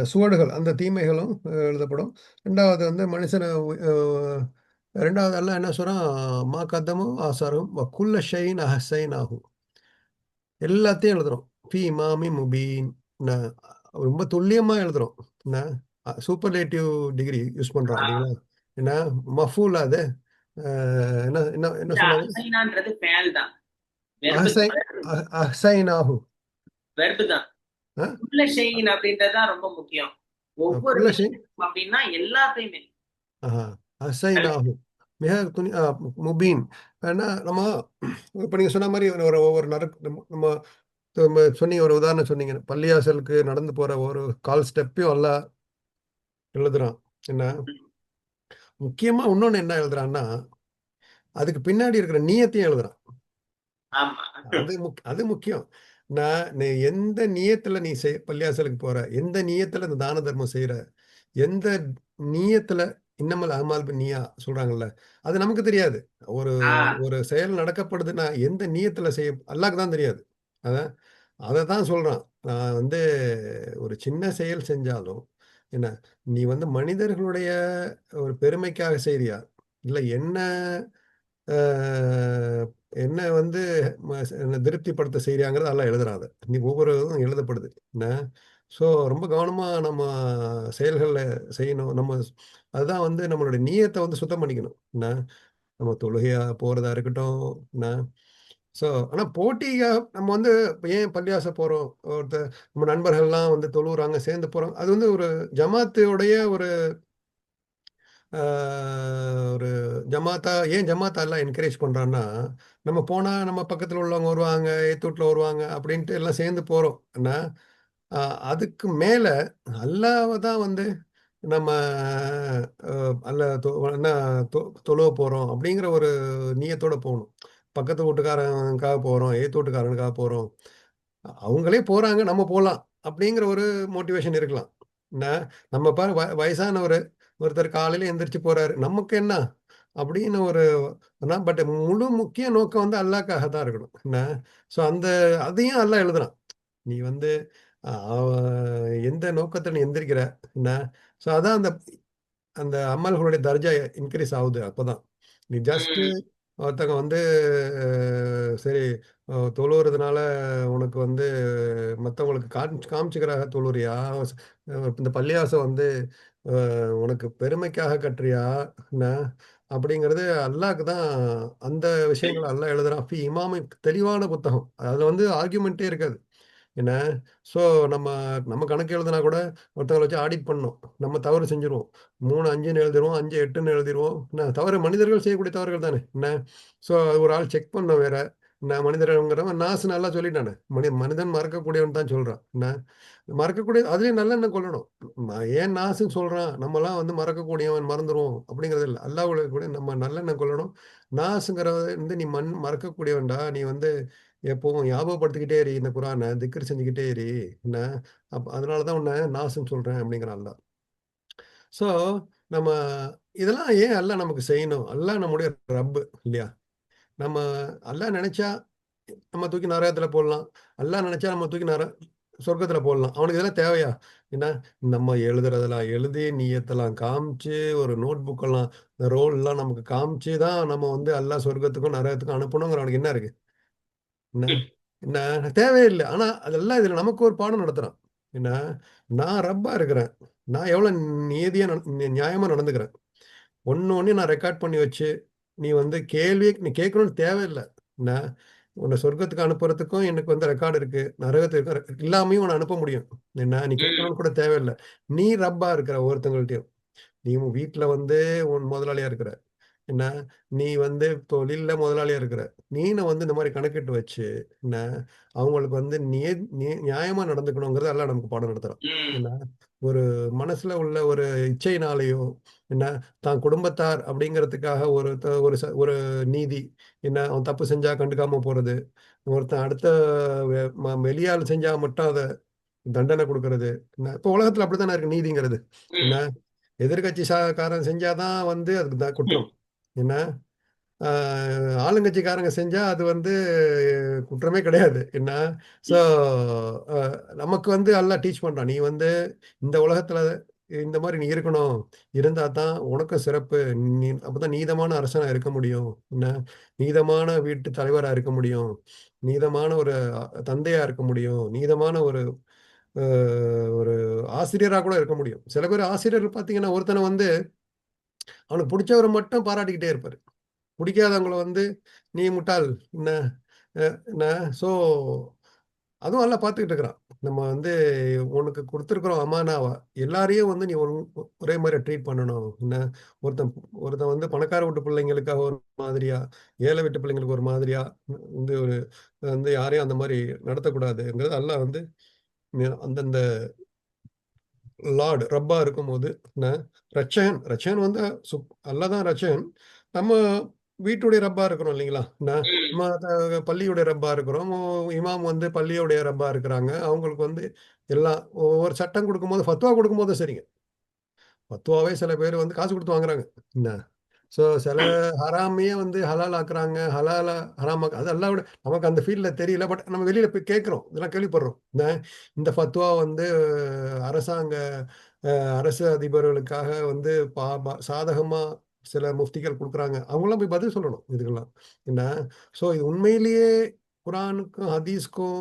சுவடுகள், அந்த தீமைகளும் எழுதப்படும். 2வது வந்து மனுஷன அ 2வது அல்லாஹ் என்ன சொல்றான்? "மா கத்தமும் ஆசாரும் வக்குல்ல ஷைஇன் அஹ்ஸைனாஹு." எல்லாத்தையும் எழுதுறோம். ஃபீ இமாமின் முபீன். என்ன, ரொம்ப துல்லியமா எழுதுறோம். என்ன, சூப்பர்லேட்டிவ் டிகிரி யூஸ் பண்றோம் ஆஹ் இல்லைங்களா? என்ன, மஃபூலா அது? அ என்ன என்ன என்ன இல்ல, சொன்னாங்க? அசைனான்றது ஃபேல் தான். வெறுப்பு அஹ்ஸை அஹ்ஸைனாஹு. வெறுப்பு தான். அ உள்ள ஷெயின் அப்படின்றதுதான் ரொம்ப முக்கியம். ஒவ்வொரு குல்ல ஷை விஷயம் அப்படின்னா எல்லாத்தையுமே. ஆஹா. அசைனாகும். மிக முபீன். ஏன்னா நம்ம இப்ப நீங்க சொன்ன மாரி ஒரு ஒவ்வொரு நம்ம நம்ம நம்ம சொன்னீங்க, ஒரு உதாரணம் சொன்னீங்க. பள்ளிவாசலுக்கு நடந்து போற ஒரு கால் ஸ்டெப்பையும் அல்லாஹ் எழுதுறான். என்ன, முக்கியமா இன்னொன்னு என்ன எழுதுறான்னா, அதுக்கு பின்னாடி இருக்கிற நிய்யத்தையும் எழுதுறான். ஆமா. அது முக்கியம். நீ எந்த நியத்துல நீ பள்ளிவாசலுக்கு போற, எந்த நியத்துல இந்த தான தர்மம் செய்ற, எந்த நியத்துல இன்னமல் அமால் பின்னியா சொல்றாங்கல்ல, அது நமக்கு தெரியாது. ஒரு ஆஹ் ஒரு செயல் நடக்கப்படுதுன்னா எந்த நியத்துல அல்லாஹ்க்கு தான் தெரியாது. அதான் அததான் சொல்றான். நான் வந்து ஒரு சின்ன செயல் செஞ்சாலும், என்ன, நீ வந்து மனிதர்களுடைய ஒரு பெருமைக்காக செய்றியா? இல்ல அ என்ன வந்து என்ன திருப்திப்படுத்த செய்றியாங்கிறத அல்லாஹ் எழுதுறான் அத. நீ ஒவ்வொரு இதும் எழுதப்படுது. என்ன, ஸோ ரொம்ப கவனமா நம்ம செயல்கள்ல செய்யணும். அதுதான் வந்து நம்மளுடைய நிய்யத்த வந்து சுத்தம் பண்ணிக்கணும். என்ன, நம்ம தொழுகையா போறதா இருக்கட்டும், என்ன. ஸோ ஆனா போட்டியா நம்ம வந்து ஏன் பள்ளிவாச போறோம்? நம்ம நண்பர்கள்லாம் வந்து தொழுவுறாங்க, சேர்ந்து போறோம். அது வந்து ஒரு ஜமாத்துடைய ஒரு அ ஒரு ஏன் ஜமாத்தா எல்லாம் என்கரேஜ் பண்றான்னா, நம்ம போனா நம்ம பக்கத்துல உள்ளவங்க வருவாங்க, எதித்த வீட்ல வருவாங்க அப்படின்ட்டு எல்லாம் சேர்ந்து போறோம். என்ன, அ அதுக்கு மேல அல்லாஹ்வ தான் வந்து நம்ம அ அல்ல தொ என்ன தொ தொழுவ போறோம் அப்படிங்கிற ஒரு நிய்யத்தோட போணும். பக்கத்து வீட்டுக்காரனுக்காக போறோம், எதித்த வீட்டுக்காரனுக்காக போறோம். அவங்களே போறாங்க, நம்ம போலாம். அப்படிங்கிற ஒரு மோட்டிவேஷன் இருக்கலாம். என்ன, நம்ம பாரு வயசானவரு, ஒருத்தர் காலையில எந்திரிச்சு போறாரு. நமக்கு என்ன? அப்படின்னு ஒரு பட் முழு முக்கிய நோக்கம் வந்து அல்லாஹ்க்காக தான் இருக்கணும். என்ன, ஸோ அதையும் அல்லாஹ் எழுதுறான். நீ வந்து அ எந்த நோக்கத்துல நீ எந்திரிக்கிற? என்ன, ஸோ அதான் அந்த அந்த அமல்களுடைய தர்ஜா இன்கிரீஸ் ஆவுது அப்பதான். நீ ஜஸ்ட் ம். ஒருத்தங்க வந்து சரி தொழுவுறதுனால உனக்கு வந்து மத்தவங்களுக்கு காமிச்சுக்கிறக்காக தொழுறியா? இந்த பள்ளிவாசம் வந்து உனக்கு பெருமைக்காக கட்டுறியா? என்ன, அப்படிங்கிறது அல்லாஹ்க்கு தான் அந்த விஷயங்கள அல்லாஹ் எழுதுறான். இமாமி தெளிவான புத்தகம். அதுல வந்து ஆர்குமென்ட்டே இருக்காது. என்ன, ஸோ நம்ம நம்ம கணக்கு எழுதுனா கூட ஒருத்தங்கள வச்சு ஆடிட் பண்ணணும். நம்ம தவறு செஞ்சுருவோம். 3, 5ன்னு எழுதிருவோம். 5, 8ன்னு எழுதிருவோம். என்ன தவறு மனிதர்கள் செய்யக்கூடிய தவறுகள் தானே! என்ன, ஸோ அது ஒரு ஆள் செக் பண்ணணும் வேற. என்ன, மனிதர்கள்ங்கிறவன் நல்லா சொல்லிட்டானே! மனிதன் மறக்கக்கூடியவன் தான் சொல்றான். என்ன, மறக்கக்கூடிய அதுலயும் நல்லெண்ணம் கொள்ளணும். ஏன் நாஸ்ன்னு சொல்றான்? நம்மலாம் வந்து மறக்கக்கூடியவன் மறந்துருவோம் அப்படிங்கிறது இல்ல. அல்லாஹ்வுல கூட நம்ம நல்லெண்ணம் கொள்ளணும். நாஸ்ங்கிறது வந்து நீ மறக்கக்கூடியவன்டா. நீ வந்து எப்பவும் ஞாபகப்படுத்திக்கிட்டே இரு இந்த குரான. திக்ர் செஞ்சுக்கிட்டே இரு. என்ன, அதனால தான் உன்ன நாஸ்ன்னு சொல்றேன் அப்படிங்கிறான் அல்லாஹ். ஸோ நம்ம இதெல்லாம் ஏன் அல்லாஹ் நமக்கு செய்யணும்? அல்லாஹ் நம்முடைய ரப்பு இல்லையா? நம்ம அல்லாஹ் நெனச்சா நம்ம தூக்கி நரகத்துல போடலாம். அல்லாஹ் நெனச்சா நம்ம தூக்கி சொர்க்கத்துல போடலாம். அவனுக்கு இதெல்லாம் தேவையா? என்ன, நம்ம எழுதுறதெல்லாம் எழுதி, நிய்யத்தெல்லாம் காமிச்சு, ஒரு நோட் புக்கெல்லாம் இந்த ரோல்லாம் நமக்கு காமிச்சு தான் நம்ம வந்து அல்லாஹ் சொர்க்கத்துக்கும், நரகத்துக்கும் அனுப்பணுங்கிற அவனுக்கு என்ன இருக்கு? என்ன, என்ன தேவையே இல்ல. ஆனா அதெல்லாம் இதுல நமக்கு ஒரு பாடம் நடத்துறான். என்ன, நான் ரப்பா இருக்கிறேன். நான் எவ்வளோ நீதியா நியாயமா நடந்துக்கிறேன். ஒண்ணையும் நான் ரெக்கார்ட் பண்ணி வச்சு, நீ வந்து கேள்வியே நீ கேட்கணும்னு தேவையில்ல. என்ன, உன்ன சொர்க்கத்துக்கு அனுப்புறதுக்கும் எனக்கு வந்து ரெக்கார்ட் இருக்கு. நரகத்துக்கு இல்லாமயும் உன்ன அனுப்ப முடியும். என்ன, நீ ம். கேட்கணும்னு கூட தேவையில்ல. நீ ரப்பா இருக்கிற ஒவ்வொருத்தங்கள்ட்டயும். நீ உன் வீட்ல வந்து உன் முதலாளியா இருக்கிற. என்ன, நீ வந்து தொழில்ல முதலாளியா இருக்கிற. நீனு வந்து இந்த மாரி கணக்கிட்டு வச்சு, என்ன, அவங்களுக்கு வந்து நியாயமா நடந்துக்கணுங்கிறத எல்லாம் நமக்கு பாடம் நடத்துறான். ம். என்ன, ஒரு மனசுல உள்ள ஒரு இச்சையினாலயோ, என்ன, தான் குடும்பத்தார் அப்படிங்கிறதுக்காக ஒரு நீதி, என்ன, அவன் தப்பு செஞ்சா கண்டுக்காம போறது. ஒருத்தன் அடுத்த வெளியாள் செஞ்சா மட்டும் அத தண்டனை குடுக்கறது. என்ன, இப்ப உலகத்துல அப்படித்தானே இருக்கு நீதிங்கிறது. என்ன, ம். எதிர்க்கட்சி காரன் செஞ்சா தான் வந்து அதுக்கு ம். குற்றம். என்ன, ஆ ஆளுங்கட்சிக்காரங்க செஞ்சா அது வந்து குற்றமே கிடையாது. என்ன, ஸோ அ நமக்கு வந்து அல்லாஹ் டீச் பண்றான். நீ வந்து இந்த உலகத்துல இந்த மாரி நீ இருக்கணும். இருந்தா தான் உனக்கும் சிறப்பு. அப்பதான் நீதமான அரசனா இருக்க முடியும். என்ன, நீதமான வீட்டு தலைவரா இருக்க முடியும். நீதமான ஒரு தந்தையா இருக்க முடியும். நீதமான ஒரு அ ஒரு ஆசிரியரா கூட இருக்க முடியும். சில பேர் ஆசிரியர் பார்த்தீங்கன்னா, ஒருத்தன வந்து அவனுக்கு புடிச்சவர மட்டும் பாராட்டிக்கிட்டே இருப்பாரு. புடிக்காதவங்கள வந்து, "நீ முட்டாள். என்ன என்ன" ஸோ அதுவும் அல்லாஹ் பார்த்துக்கிட்டு இருக்கிறான். நம்ம வந்து உனக்கு குடுத்துருக்குறோம் அமானாவா. எல்லாரையும் வந்து நீ ஒரே மாரி ட்ரீட் பண்ணணும். என்ன, ஒருத்தன் ஒருத்தன் வந்து பணக்கார வீட்டு பிள்ளைங்களுக்காக ஒரு மாதிரியா, ஏழை வீட்டு பிள்ளைங்களுக்கு ஒரு மாதிரியா வந்து வந்து யாரையும் அந்த மாரி நடத்தக்கூடாதுங்கிறது அல்லாஹ் வந்து அந்தந்த ரப்பா இருக்கும்போது, என்ன, ரட்சகன் வந்து அல்லாஹ் தான் ரட்சகன். நம்ம வீட்டுடைய ரப்பா இருக்கிறோம் இல்லைங்களா? என்ன, ம். நம்ம பள்ளியுடைய ரப்பா இருக்கிறோம். இமாம் வந்து பள்ளியுடைய ரப்பா இருக்கிறாங்க. அவங்களுக்கு வந்து எல்லாம் ஒவ்வொரு சட்டம் குடுக்கும்போது ஃபத்வா குடுக்கும்போதும் சரிங்க. ஃபத்வாவே சில பேர் வந்து காசு குடுத்து வாங்குறாங்க. என்ன, ஸோ சில ஹராமையே வந்து ஹலால் ஆக்குறாங்க. அது அல்லாஹ்வோட நமக்கு அந்த ஃபீல்ட்ல தெரியல. பட் நம்ம வெளியில போய் கேட்கிறோம். இதெல்லாம் கேள்விப்படுறோம். இந்த ஃபத்வா வந்து அரசாங்க அரசு அதிபர்களுக்காக வந்து பா பா சாதகமா சில முஃப்திகள் குடுக்குறாங்க. அவங்கலாம் போய் பதில் சொல்லணும் இதுக்கெல்லாம். என்ன, ஸோ இது உண்மையிலேயே குரானுக்கும், ஹதீஸ்க்கும்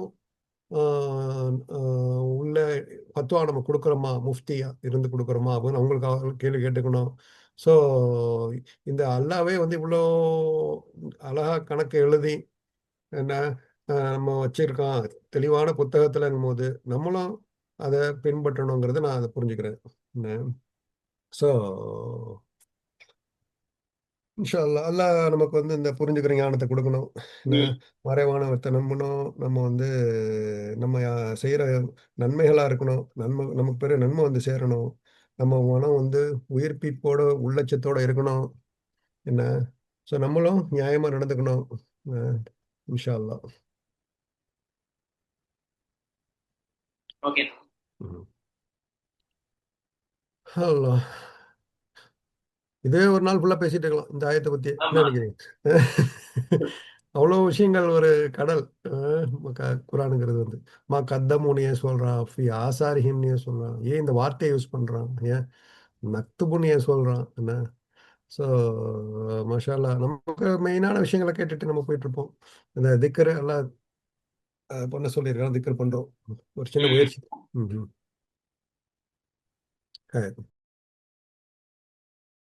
உள்ள பத்துவா நம்ம கொடுக்குறோமா, முஃப்தியா இருந்து கொடுக்குறோமா அப்படின்னு அவங்களுக்கு கேள்வி கேட்டுக்கணும். ஸோ இந்த அல்லாவே வந்து இவ்வளோ அழகா கணக்கு எழுதி என்ன நம்ம வச்சிருக்கோம் தெளிவான புத்தகத்துலங்கும் போது நம்மளும் அதை பின்பற்றணுங்கிறத நான் அதை புரிஞ்சுக்கிறேன். ஸோ இன்ஷா அல்லாஹ் அல்லாஹ் நமக்கு வந்து இந்த புரிஞ்சுக்கிற ஞானத்தை கொடுக்கணும். என்ன ம். மறைவானவற்றை நம்பணும். நம்ம வந்து நம்ம செய்கிற நன்மைகளாக இருக்கணும். நன்மை நமக்கு பெரிய நன்மை வந்து சேரணும். நம்ம மனம் வந்து உயிர்ப்பிப்போட உள்ளச்சத்தோட இருக்கணும். என்ன ஸோ நம்மளும் நியாயமாக நடந்துக்கணும். அஹ் இன்ஷா அல்லாஹ். ஓகே. ம். அல்லாஹ். இதே ஒரு நாள் ஃபுல்லா பேசிட்டு இருக்கலாம் இந்த ஆயத்தை பத்தி. என்ன ஆமா. நினைக்கிறீங்க? அவ்வளோ விஷயங்கள் ஒரு கடல். குரானுங்கிறது வந்து கத்தமுனியே சொல்றான், ஃபி ஆசாரிஹிம்னே சொல்றான். ஏன் இந்த வார்த்தையை யூஸ் பண்றான்? ஏன் நக்துபுனியே சொல்றான்? என்ன ஸோ மாஷா அல்லாஹ் நமக்கு மெயினான விஷயங்களை கேட்டுட்டு நம்ம போயிட்டு இருப்போம். இந்த திக்கர் எல்லாம் பண்ண சொல்லியிருக்காங்க, திக்கர் பண்றோம். ஒரு சின்ன ம். முயற்சி. ம், ம்.